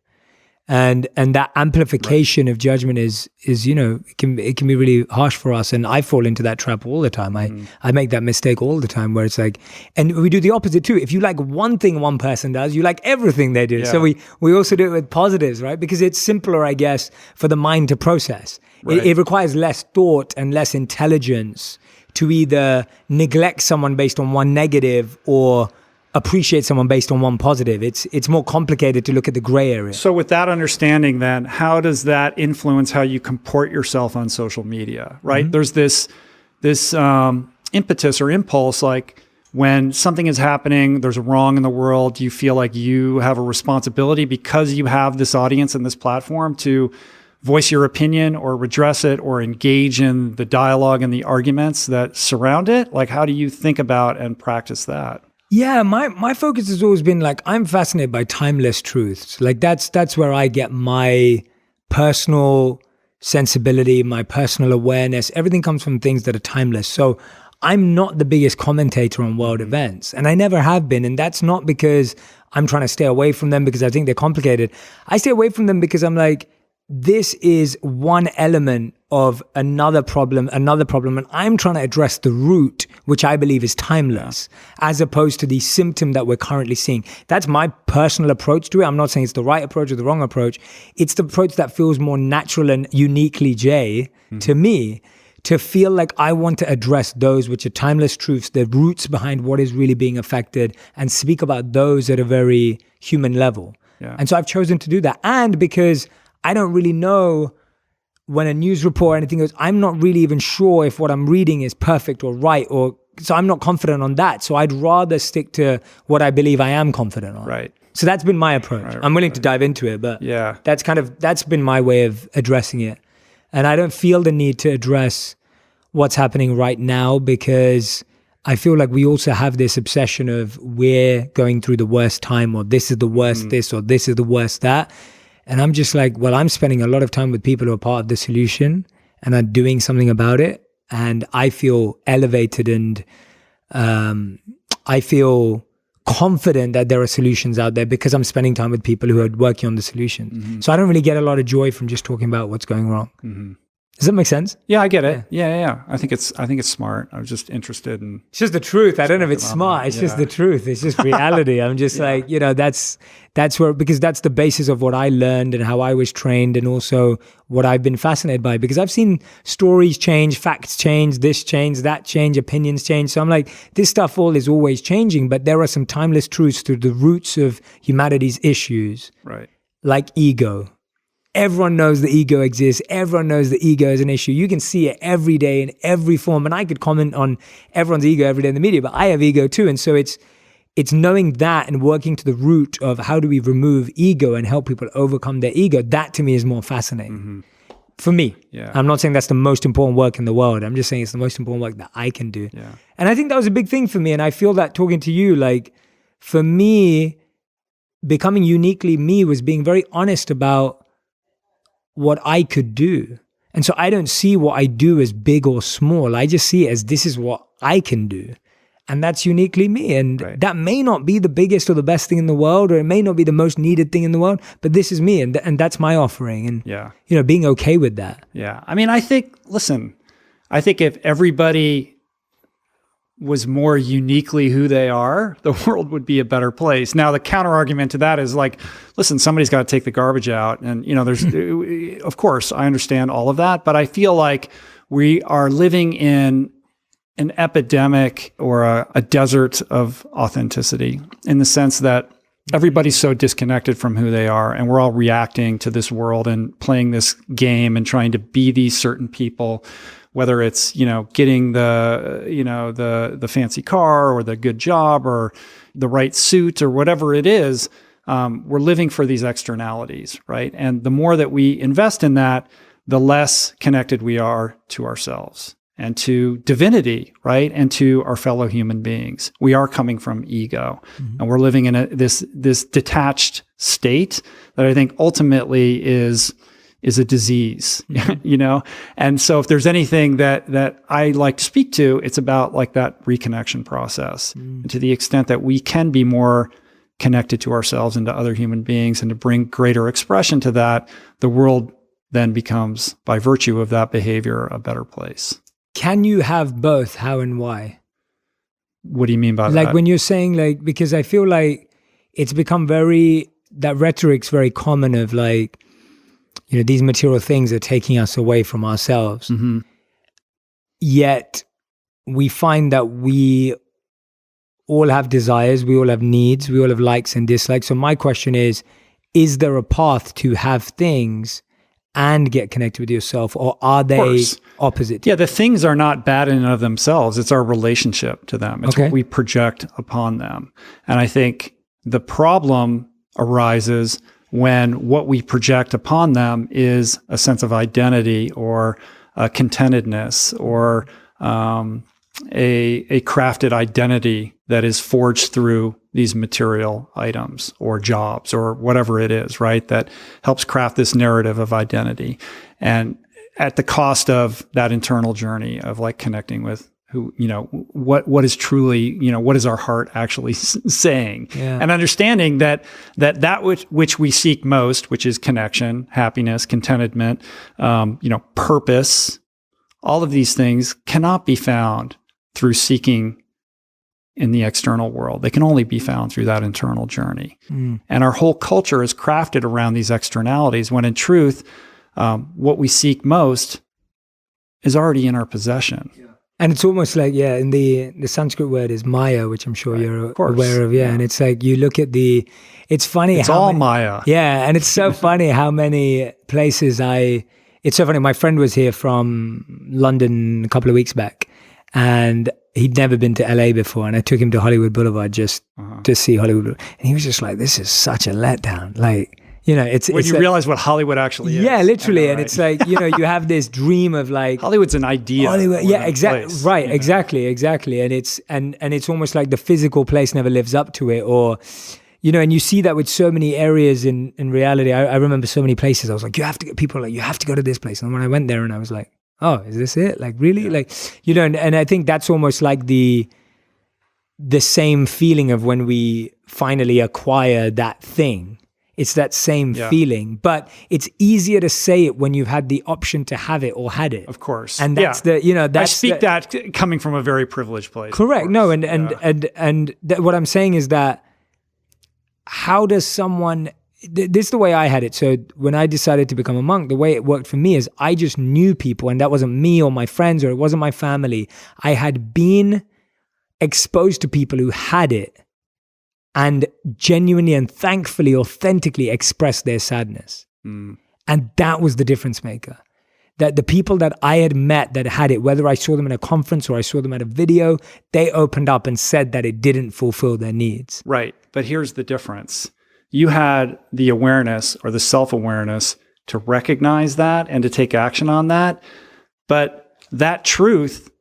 And that amplification of judgment is it can be really harsh for us. And I fall into that trap all the time. I make that mistake all the time, where it's like, and we do the opposite too. If you like one thing one person does, you like everything they do. Yeah. So we also do it with positives, right? Because it's simpler, I guess, for the mind to process. Right. It requires less thought and less intelligence to either neglect someone based on one negative or appreciate someone based on one positive. It's more complicated to look at the gray area. So with that understanding then, how does that influence how you comport yourself on social media, right? There's this impetus or impulse, like when something is happening, there's a wrong in the world, you feel like you have a responsibility because you have this audience and this platform to voice your opinion or redress it or engage in the dialogue and the arguments that surround it. Like, how do you think about and practice that? Yeah, my focus has always been like, I'm fascinated by timeless truths. Like that's where I get my personal sensibility, my personal awareness. Everything comes from things that are timeless. So I'm not the biggest commentator on world events, and I never have been. And that's not because I'm trying to stay away from them because I think they're complicated. I stay away from them because I'm like, this is one element of another problem, and I'm trying to address the root, which I believe is timeless, as opposed to the symptom that we're currently seeing. That's my personal approach to it. I'm not saying it's the right approach or the wrong approach. It's the approach that feels more natural and uniquely Jay to me, to feel like I want to address those which are timeless truths, the roots behind what is really being affected, and speak about those at a very human level. Yeah. And so I've chosen to do that. And because I don't really know when a news report or anything goes, I'm not really even sure if what I'm reading is perfect or right, so I'm not confident on that. So I'd rather stick to what I believe I am confident on. Right. So that's been my approach. I'm willing to dive into it, but that's been my way of addressing it. And I don't feel the need to address what's happening right now, because I feel like we also have this obsession of we're going through the worst time, or this is the worst this, or this is the worst that. And I'm just like, well, I'm spending a lot of time with people who are part of the solution and are doing something about it. And I feel elevated, and I feel confident that there are solutions out there because I'm spending time with people who are working on the solution. So I don't really get a lot of joy from just talking about what's going wrong. Does that make sense? Yeah, I get it. Yeah. I think it's smart. I was just interested in. It's just the truth. I don't know if it's smart. It's just the truth. It's just reality. I'm just like, that's where, because that's the basis of what I learned and how I was trained, and also what I've been fascinated by, because I've seen stories change, facts change, this change, that change, opinions change. So I'm like, this stuff all is always changing, but there are some timeless truths to the roots of humanity's issues. Right. Like ego. Everyone knows the ego exists. Everyone knows the ego is an issue. You can see it every day in every form. And I could comment on everyone's ego every day in the media, but I have ego too. And so it's knowing that and working to the root of how do we remove ego and help people overcome their ego. That to me is more fascinating. For me. Yeah. I'm not saying that's the most important work in the world. I'm just saying it's the most important work that I can do. Yeah. And I think that was a big thing for me. And I feel that talking to you, like, for me, becoming uniquely me was being very honest about what I could do. And so I don't see what I do as big or small. I just see it as this is what I can do. And that's uniquely me. And that may not be the biggest or the best thing in the world, or it may not be the most needed thing in the world, but this is me. And that's my offering. And, being okay with that. Yeah. I mean, I think if everybody was more uniquely who they are, the world would be a better place. Now, the counter argument to that is like, listen, somebody's got to take the garbage out. And, there's, of course, I understand all of that, but I feel like we are living in an epidemic or a desert of authenticity, in the sense that everybody's so disconnected from who they are, and we're all reacting to this world and playing this game and trying to be these certain people. Whether it's, getting the fancy car or the good job or the right suit or whatever it is, we're living for these externalities, right? And the more that we invest in that, the less connected we are to ourselves and to divinity, right? And to our fellow human beings. We are coming from ego, and we're living in this detached state that I think ultimately is a disease, And so if there's anything that I like to speak to, it's about like that reconnection process. And to the extent that we can be more connected to ourselves and to other human beings, and to bring greater expression to that, the world then becomes, by virtue of that behavior, a better place. Can you have both? How and why? What do you mean by that? Like when you're saying, like, because I feel like it's become that rhetoric's very common of like, these material things are taking us away from ourselves. Yet we find that we all have desires, we all have needs, we all have likes and dislikes. So my question is there a path to have things and get connected with yourself, or are they opposite? Yeah, the things are not bad in and of themselves. It's our relationship to them. It's what we project upon them. And I think the problem arises when what we project upon them is a sense of identity, or a contentedness, or a crafted identity that is forged through these material items or jobs or whatever it is, right? That helps craft this narrative of identity, and at the cost of that internal journey of like connecting with who, what is truly, what is our heart actually saying? Yeah. And understanding that which we seek most, which is connection, happiness, contentment, purpose, all of these things cannot be found through seeking in the external world. They can only be found through that internal journey. And our whole culture is crafted around these externalities, when in truth, what we seek most is already in our possession. Yeah. And it's almost like, in the Sanskrit word is Maya, which I'm sure you're aware of. Yeah. And it's like, you look at it's funny. It's all Maya. Yeah. And it's so funny how many places it's so funny. My friend was here from London a couple of weeks back, and he'd never been to LA before. And I took him to Hollywood Boulevard just to see Hollywood Boulevard. And he was just like, this is such a letdown. Like, it's when you realize what Hollywood actually is. Yeah, literally. Right? And it's like, you have this dream of like Hollywood's an idea. Hollywood, yeah, exactly. Right, exactly. And it's it's almost like the physical place never lives up to it, or and you see that with so many areas in reality. I remember so many places I was like, you have to go to this place. And when I went there and I was like, oh, is this it? Like, really? Like, and I think that's almost like the same feeling of when we finally acquire that thing. It's that same feeling, but it's easier to say it when you've had the option to have it or had it. Of course. And that's that's I speak that coming from a very privileged place. Correct. No, and what I'm saying is that how does someone, this is the way I had it. So when I decided to become a monk, the way it worked for me is I just knew people, and that wasn't me or my friends, or it wasn't my family. I had been exposed to people who had it and genuinely and thankfully, authentically expressed their sadness. And that was the difference maker. That the people that I had met that had it, whether I saw them in a conference or I saw them at a video, they opened up and said that it didn't fulfill their needs. Right. But here's the difference. You had the awareness or the self-awareness to recognize that and to take action on that. But that truth,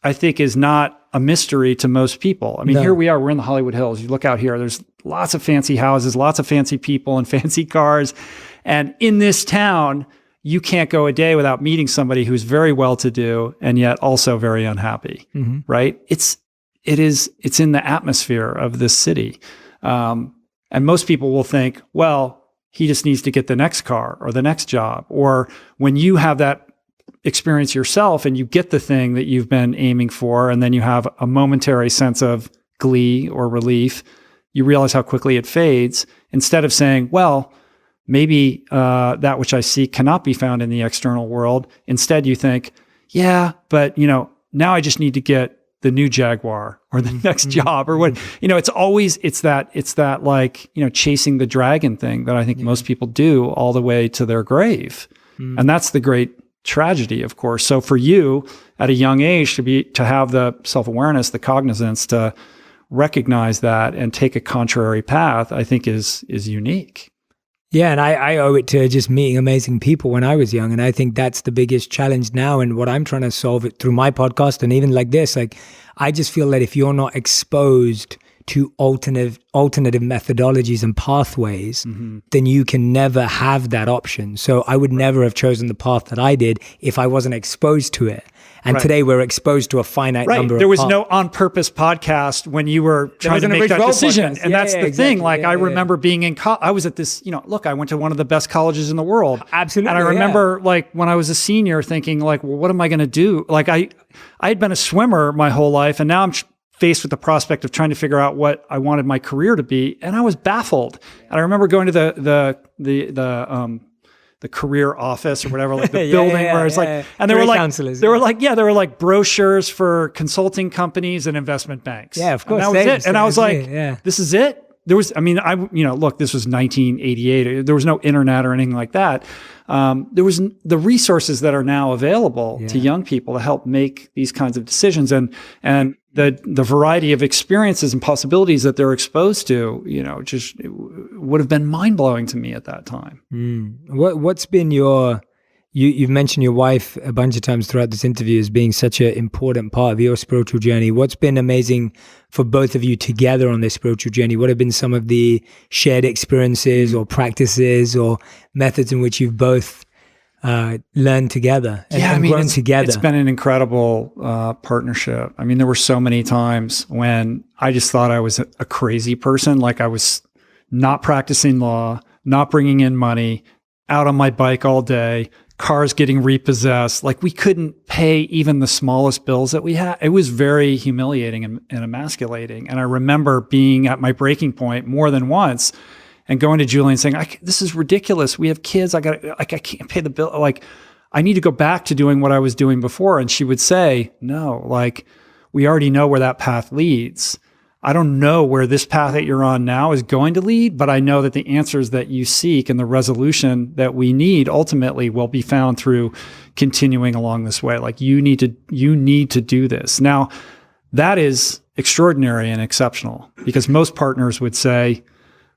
I think, is not a mystery to most people. I mean, here we are, we're in the Hollywood Hills. You look out here, there's lots of fancy houses, lots of fancy people and fancy cars. And in this town, you can't go a day without meeting somebody who's very well-to-do and yet also very unhappy, right? It's in the atmosphere of this city. And most people will think, well, he just needs to get the next car or the next job. Or when you have that experience yourself and you get the thing that you've been aiming for, and then you have a momentary sense of glee or relief, you realize how quickly it fades. Instead of saying, well, maybe that which I seek cannot be found in the external world. Instead, you think, yeah, but now I just need to get the new Jaguar or the next job or what, it's that like, chasing the dragon thing that I think most people do all the way to their grave. And that's the great tragedy, of course. So for you at a young age to have the self-awareness, the cognizance to recognize that and take a contrary path, I think is unique. Yeah, and I owe it to just meeting amazing people when I was young. And I think that's the biggest challenge now. And what I'm trying to solve it through my podcast and even like this, like I just feel that if you're not exposed to alternative methodologies and pathways, then you can never have that option. So I would never have chosen the path that I did if I wasn't exposed to it. And today we're exposed to a finite number of There was no On Purpose podcast when you were trying to make that decision. And that's the thing. Like I remember being in college, I was at this, look, I went to one of the best colleges in the world. Absolutely. And I remember like when I was a senior thinking like, well, what am I going to do? Like I had been a swimmer my whole life, and now I'm faced with the prospect of trying to figure out what I wanted my career to be. And I was baffled. And I remember going to the career office or whatever, like the building where it's like, and there were like brochures for consulting companies and investment banks. Yeah, of course. And that was it. And I was like, this is it. There was, look, this was 1988. There was no internet or anything like that. There was the resources that are now available to young people to help make these kinds of decisions, and the variety of experiences and possibilities that they're exposed to, just would have been mind blowing to me at that time. What's been you've mentioned your wife a bunch of times throughout this interview as being such an important part of your spiritual journey. What's been amazing for both of you together on this spiritual journey? What have been some of the shared experiences or practices or methods in which you've both learned together and grown together. It's been an incredible partnership. I mean, there were so many times when I just thought I was a crazy person. Like I was not practicing law, not bringing in money, out on my bike all day, cars getting repossessed. Like we couldn't pay even the smallest bills that we had. It was very humiliating and emasculating. And I remember being at my breaking point more than once and going to Julie and saying, this is ridiculous. We have kids. I can't pay the bill. Like, I need to go back to doing what I was doing before. And she would say, no, like, we already know where that path leads. I don't know where this path that you're on now is going to lead, but I know that the answers that you seek and the resolution that we need ultimately will be found through continuing along this way. Like, you need to do this. Now, that is extraordinary and exceptional because most partners would say,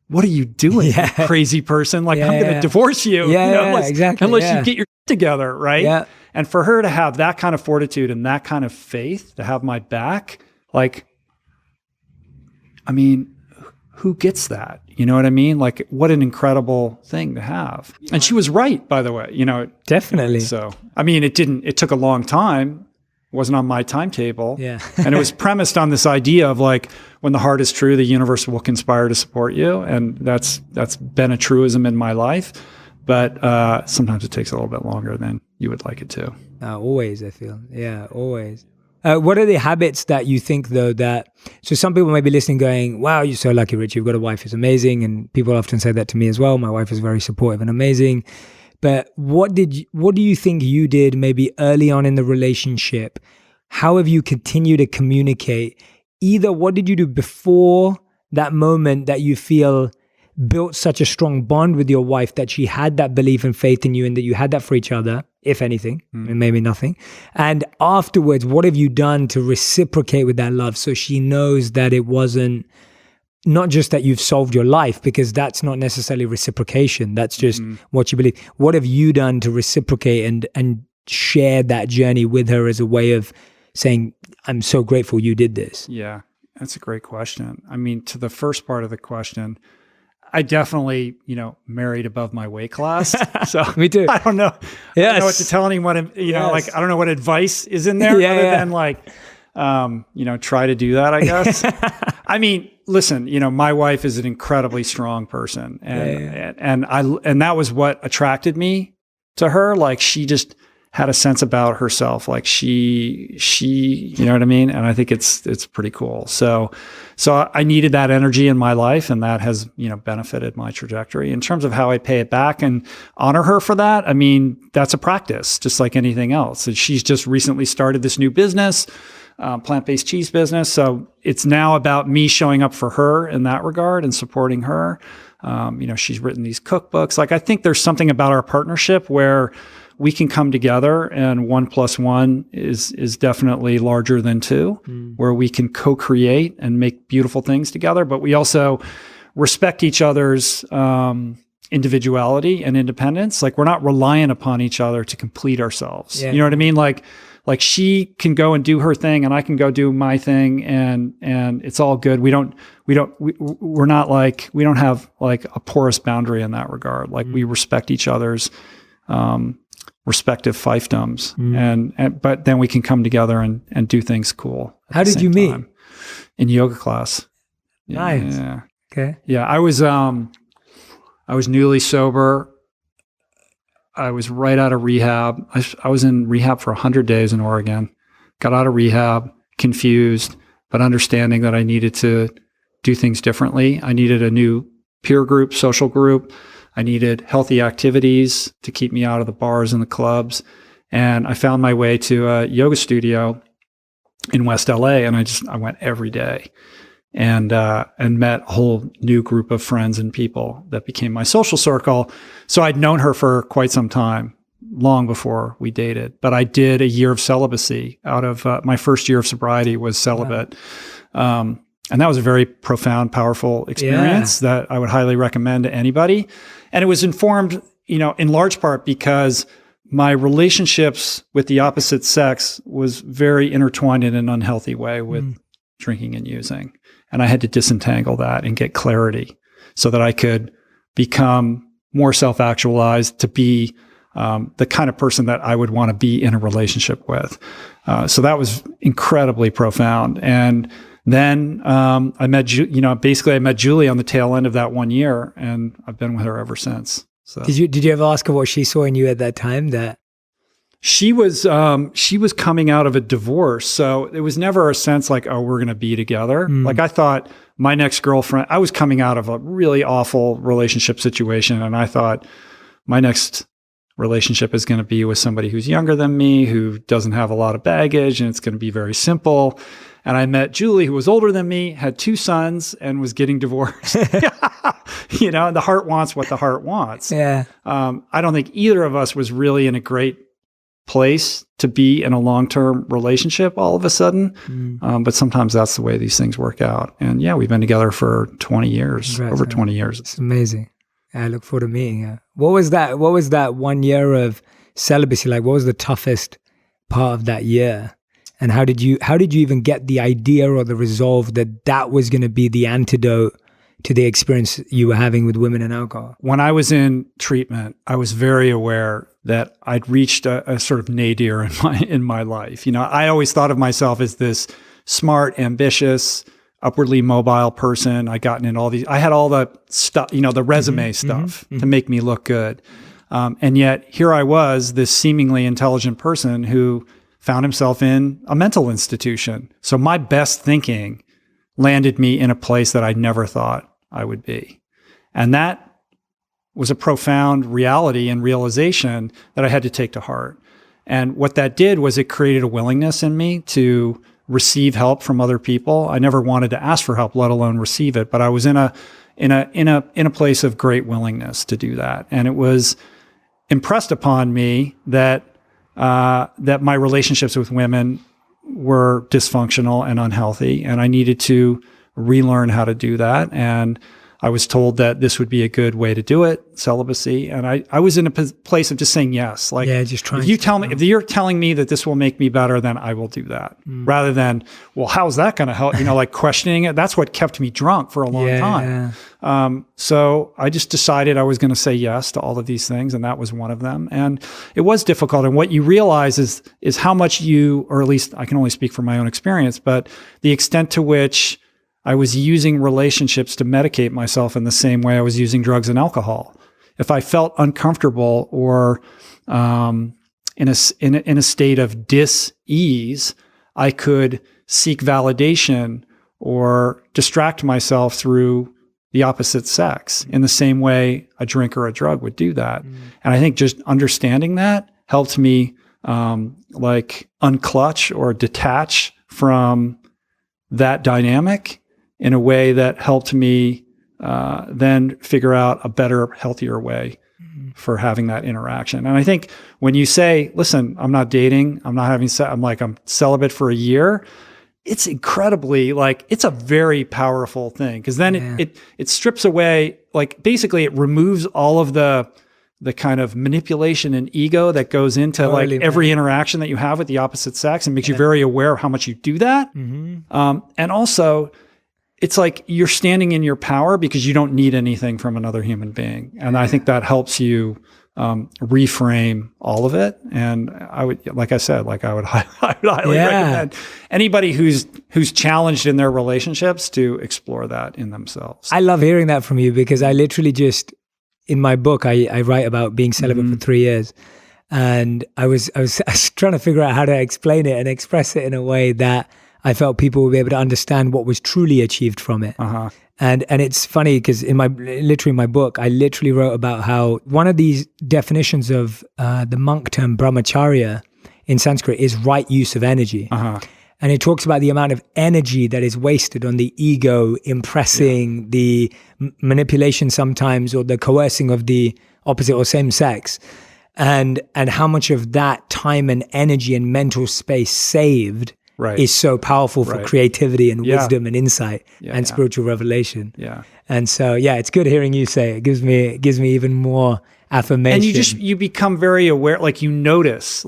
what are you doing, you crazy person? Like, I'm going to divorce you. Unless you get your together, right? Yeah. And for her to have that kind of fortitude and that kind of faith to have my back, like, I mean, who gets that? You know what I mean? Like, what an incredible thing to have. And she was right, by the way, Definitely. So, I mean, it took a long time. It wasn't on my timetable. Yeah. And it was premised on this idea of like, when the heart is true, the universe will conspire to support you. And that's been a truism in my life. But sometimes it takes a little bit longer than you would like it to. Always, I feel. Yeah, always. What are the habits that you think, though, so some people may be listening going, wow, you're so lucky, Rich, you've got a wife who's amazing. And people often say that to me as well. My wife is very supportive and amazing. But what do you think you did maybe early on in the relationship? How have you continued to communicate? Either what did you do before that moment that you feel built such a strong bond with your wife that she had that belief and faith in you and that you had that for each other, if anything, and maybe nothing. And afterwards, what have you done to reciprocate with that love so she knows that it wasn't not just that you've solved your life, because that's not necessarily reciprocation. That's just what you believe. What have you done to reciprocate and share that journey with her as a way of saying, I'm so grateful you did this? Yeah, that's a great question. I mean, to the first part of the question, I definitely, married above my weight class. So me too. I don't know. I don't know what to tell anyone, like, I don't know what advice is in there other than like, try to do that, I guess. I mean, listen, my wife is an incredibly strong person and that was what attracted me to her. Like, she just had a sense about herself. Like she, you know what I mean? And I think it's pretty cool. So I needed that energy in my life, and that has, benefited my trajectory. In terms of how I pay it back and honor her for that, I mean, that's a practice, just like anything else. And she's just recently started this new business, plant-based cheese business. So it's now about me showing up for her in that regard and supporting her. She's written these cookbooks. Like, I think there's something about our partnership where we can come together and 1 + 1 is definitely larger than 2, where we can co-create and make beautiful things together. But we also respect each other's individuality and independence. Like, we're not reliant upon each other to complete ourselves. Yeah. You know what I mean? Like she can go and do her thing and I can go do my thing, and it's all good. We don't have like a porous boundary in that regard. Like, we respect each other's respective fiefdoms, but then we can come together and do things cool. How did you meet? In yoga class. Nice. Yeah. Okay. Yeah, I was newly sober. I was right out of rehab. I was in rehab for 100 days in Oregon. Got out of rehab, confused, but understanding that I needed to do things differently. I needed a new peer group, social group. I needed healthy activities to keep me out of the bars and the clubs. And I found my way to a yoga studio in West LA, and I went every day and met a whole new group of friends and people that became my social circle. So I'd known her for quite some time, long before we dated. But I did a year of celibacy out of my first year of sobriety was celibate. Wow. And that was a very profound, powerful experience that I would highly recommend to anybody. And it was informed, in large part because my relationships with the opposite sex was very intertwined in an unhealthy way with drinking and using. And I had to disentangle that and get clarity so that I could become more self-actualized, to be the kind of person that I would want to be in a relationship with. So that was incredibly profound. And then I met Julie on the tail end of that 1 year, and I've been with her ever since. So Did you ever ask her what she saw in you at that time? That she was coming out of a divorce, so it was never a sense like, oh, we're going to be together. Like I thought my next girlfriend, I was coming out of a really awful relationship situation, and I thought my next relationship is going to be with somebody who's younger than me, who doesn't have a lot of baggage, and it's going to be very simple. And I met Julie, who was older than me, had 2 sons, and was getting divorced. And the heart wants what the heart wants. Yeah. I don't think either of us was really in a great place to be in a long-term relationship all of a sudden. But sometimes that's the way these things work out. And yeah, we've been together for 20 years, over 20 years. It's amazing. I look forward to meeting her. What was that 1 year of celibacy like? What was the toughest part of that year? And how did you even get the idea or the resolve that was going to be the antidote to the experience you were having with women and alcohol? When I was in treatment, I was very aware that I'd reached a sort of nadir in my life. I always thought of myself as this smart, ambitious, upwardly mobile person. I had all the stuff, the resume stuff to make me look good. And yet here I was, this seemingly intelligent person who found himself in a mental institution. So my best thinking landed me in a place that I never thought I would be. And that was a profound reality and realization that I had to take to heart. And what that did was it created a willingness in me to receive help from other people. I never wanted to ask for help, let alone receive it, but I was in a place of great willingness to do that. And it was impressed upon me that my relationships with women were dysfunctional and unhealthy, and I needed to relearn how to do that. And I was told that this would be a good way to do it, celibacy. And I was in a place of just saying yes. Like, just trying. If you're telling me that this will make me better, then I will do that. Rather than, well, how's that going to help? Like questioning it. That's what kept me drunk for a long time. So I just decided I was going to say yes to all of these things, and that was one of them. And it was difficult. And what you realize is how much or at least I can only speak from my own experience, but the extent to which I was using relationships to medicate myself in the same way I was using drugs and alcohol. If I felt uncomfortable or in a state of dis-ease, I could seek validation or distract myself through the opposite sex in the same way a drink or a drug would do that. And I think just understanding that helped me unclutch or detach from that dynamic in a way that helped me then figure out a better, healthier way for having that interaction. And I think when you say, listen, I'm not dating, I'm not having sex, I'm celibate for a year, it's incredibly, it's a very powerful thing. Because then it strips away, basically it removes all of the kind of manipulation and ego that goes into every interaction that you have with the opposite sex, and makes you very aware of how much you do that. And also, it's like you're standing in your power because you don't need anything from another human being. And I think that helps you reframe all of it. And I would, like I said, I would highly recommend anybody who's challenged in their relationships to explore that in themselves. I love hearing that from you, because I literally just, in my book, I write about being celibate for 3 years. And I was trying to figure out how to explain it and express it in a way that I felt people would be able to understand what was truly achieved from it. And it's funny because in my book, I literally wrote about how one of these definitions of the monk term brahmacharya in Sanskrit is right use of energy. And it talks about the amount of energy that is wasted on the ego, impressing, the manipulation sometimes, or the coercing of the opposite or same sex. And how much of that time and energy and mental space saved is so powerful for creativity and wisdom and insight and spiritual revelation. And so, it's good hearing you say it. It gives me even more affirmation. And you become very aware, you notice,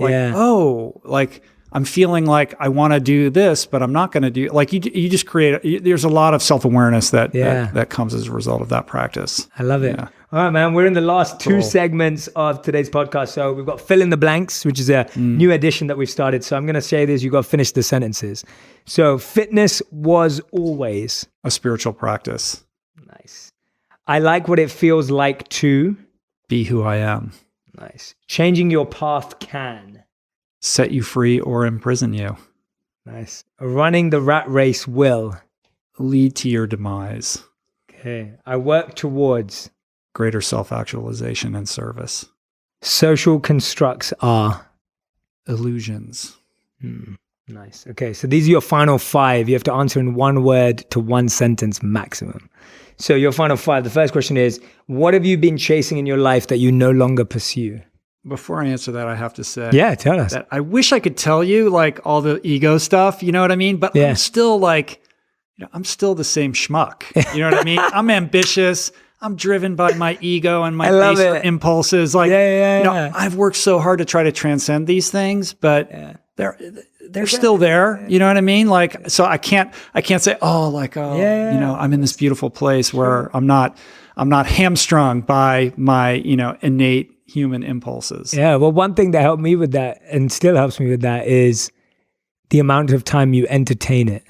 I'm feeling like I want to do this, but I'm not going to do, you just create, there's a lot of self-awareness that comes as a result of that practice. I love it. All right, man. We're in the last two segments of today's podcast. So we've got fill in the blanks, which is a new edition that we've started. So I'm going to say this. You've got to finish the sentences. So fitness was always a spiritual practice. Nice. I like what it feels like to be who I am. Nice. Changing your path can set you free or imprison you. Nice. Running the rat race will lead to your demise. Okay. I work towards greater self-actualization and service. Social constructs are illusions. Nice. Okay. So these are your final 5. You have to answer in 1 word to 1 sentence maximum. So your final 5. The first question is, what have you been chasing in your life that you no longer pursue? Before I answer that, I have to say, yeah, tell us. That I wish I could tell you like all the ego stuff, you know what I mean? But I'm still like, I'm still the same schmuck. You know what I mean? I'm ambitious. I'm driven by my ego and my baser impulses. Like, I've worked so hard to try to transcend these things, but they're still there. You know what I mean? Like, so I can't say, I'm in this beautiful place where I'm not hamstrung by my, innate human impulses. Yeah. Well, one thing that helped me with that and still helps me with that is the amount of time you entertain it.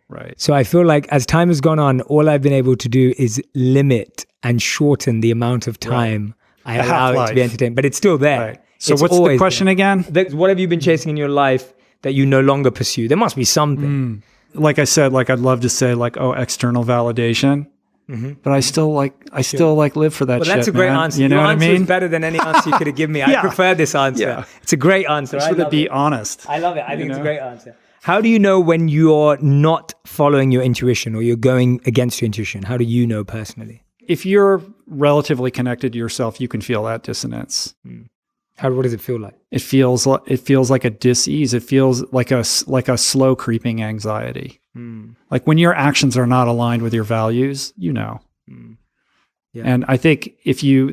Right. So I feel like as time has gone on, all I've been able to do is limit and shorten the amount of time I allow it to be entertained, but it's still there. Right. So what's the question again? What have you been chasing in your life that you no longer pursue? There must be something. Like I said, like I'd love to say like, external validation, but I still live for that shit. Well, that's a great answer. You know what I mean? Your answer is better than any answer you could have given me. I prefer this answer. Yeah. It's a great answer. I should be honest. I love it. I think it's a great answer. How do you know when you're not following your intuition or you're going against your intuition? How do you know personally? If you're relatively connected to yourself, you can feel that dissonance. What does it feel like? It feels like a dis-ease. It feels like a slow creeping anxiety. Like when your actions are not aligned with your values, Yeah. And I think if you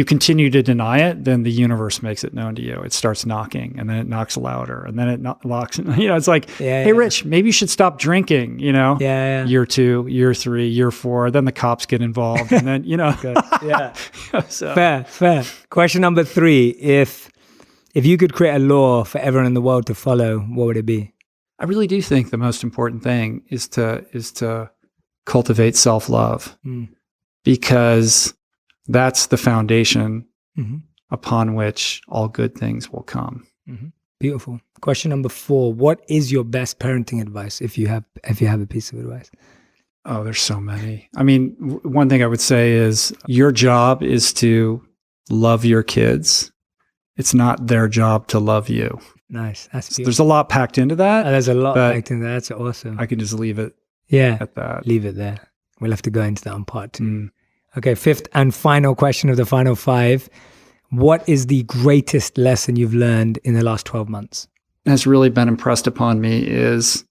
continue to deny it, then the universe makes it known to you. It starts knocking, and then it knocks louder, and then it knocks. It's like, hey, Rich, maybe you should stop drinking. Year 2, year 3, year 4. Then the cops get involved, and then So. Fair. Question number 3: If you could create a law for everyone in the world to follow, what would it be? I really do think the most important thing is to cultivate self-love. Because that's the foundation upon which all good things will come. Beautiful. Question number 4: What is your best parenting advice? If you have a piece of advice. Oh, there's so many. I mean, one thing I would say is your job is to love your kids. It's not their job to love you. Nice. That's beautiful. There's a lot packed into that. There's a lot packed into that. That's awesome. I can just leave it. At that. Leave it there. We'll have to go into that on part 2. Okay, 5th and final question of the final 5. What is the greatest lesson you've learned in the last 12 months? Has really been impressed upon me is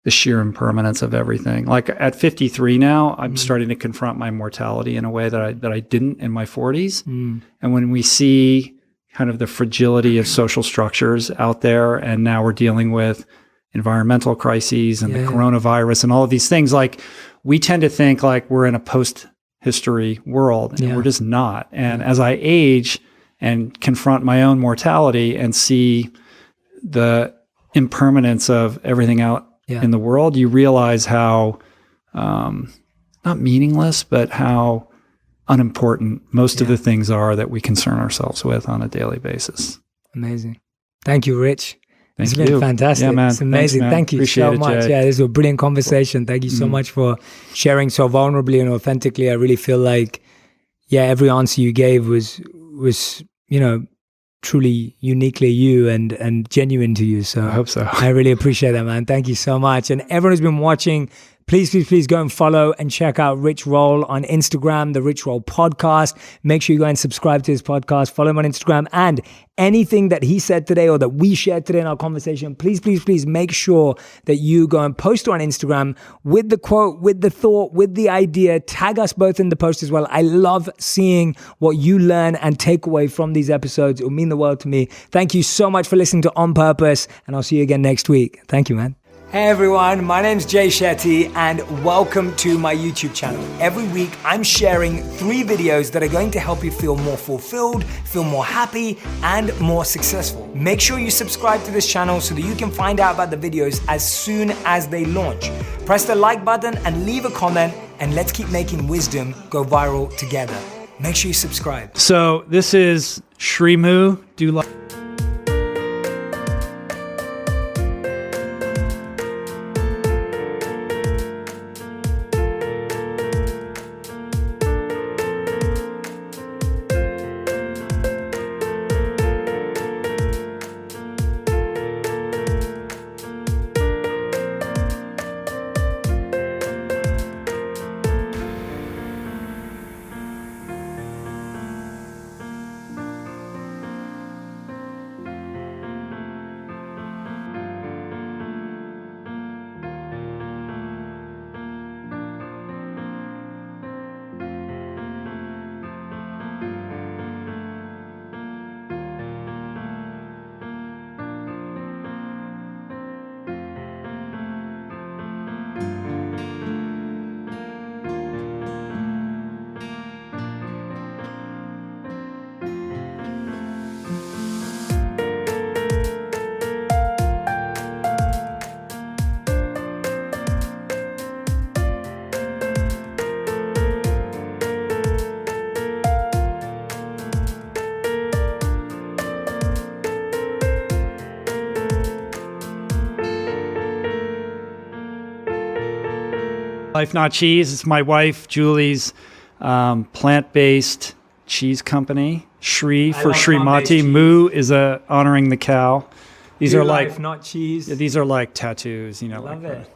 the sheer impermanence of everything. Like at 53 now, I'm starting to confront my mortality in a way that I didn't in my 40s. And when we see kind of the fragility of social structures out there, and now we're dealing with environmental crises and the coronavirus and all of these things, like we tend to think like we're in a post-history world, and we're just not. And as I age and confront my own mortality and see the impermanence of everything out in the world, you realize how not meaningless, but how unimportant most of the things are that we concern ourselves with on a daily basis. Amazing. Thank you, Rich. It's been fantastic. Yeah, man. It's amazing. Thanks, man. Thank you Appreciate so much. Jay. Yeah, this was a brilliant conversation. Thank you so much for sharing so vulnerably and authentically. I really feel like, every answer you gave was truly uniquely you and genuine to you. So I hope so. I really appreciate that, man. Thank you so much. And everyone who's been watching, please go and follow and check out Rich Roll on Instagram, the Rich Roll Podcast. Make sure you go and subscribe to his podcast, follow him on Instagram, and anything that he said today or that we shared today in our conversation, please make sure that you go and post it on Instagram with the quote, with the thought, with the idea. Tag us both in the post as well. I love seeing what you learn and take away from these episodes. It will mean the world to me. Thank you so much for listening to On Purpose, and I'll see you again next week. Thank you, man. Hey everyone, my name's Jay Shetty and welcome to my YouTube channel. Every week I'm sharing 3 videos that are going to help you feel more fulfilled, feel more happy, and more successful. Make sure you subscribe to this channel so that you can find out about the videos as soon as they launch. Press the like button and leave a comment, and let's keep making wisdom go viral together. Make sure you subscribe. So this is Shrimu. Do like. Life Not Cheese. It's my wife Julie's plant-based cheese company. Shri for Srimati. Mu is honoring the cow. These are like Life Not Cheese. Yeah, these are like tattoos. You know, Love like it.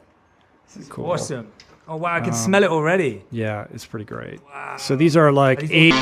This is cool. Awesome. Oh wow, I can smell it already. Yeah, it's pretty great. Wow. So these are like 8.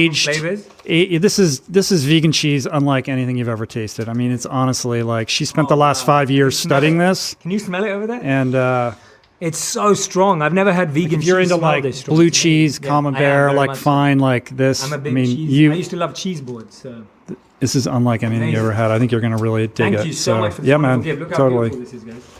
Flavors? This is vegan cheese unlike anything you've ever tasted. I mean, it's honestly like she spent the last 5 years studying this. Can you smell it over there? And it's so strong. I've never had vegan cheese. if you're into like blue cheese, camembert, like fine, like this. I'm a big I mean, cheese. I used to love cheese boards. So this is unlike anything you ever had. I think you're gonna really dig it. Thank you so much for this yeah, wonderful man. gift. Look how Totally. beautiful this is, guys.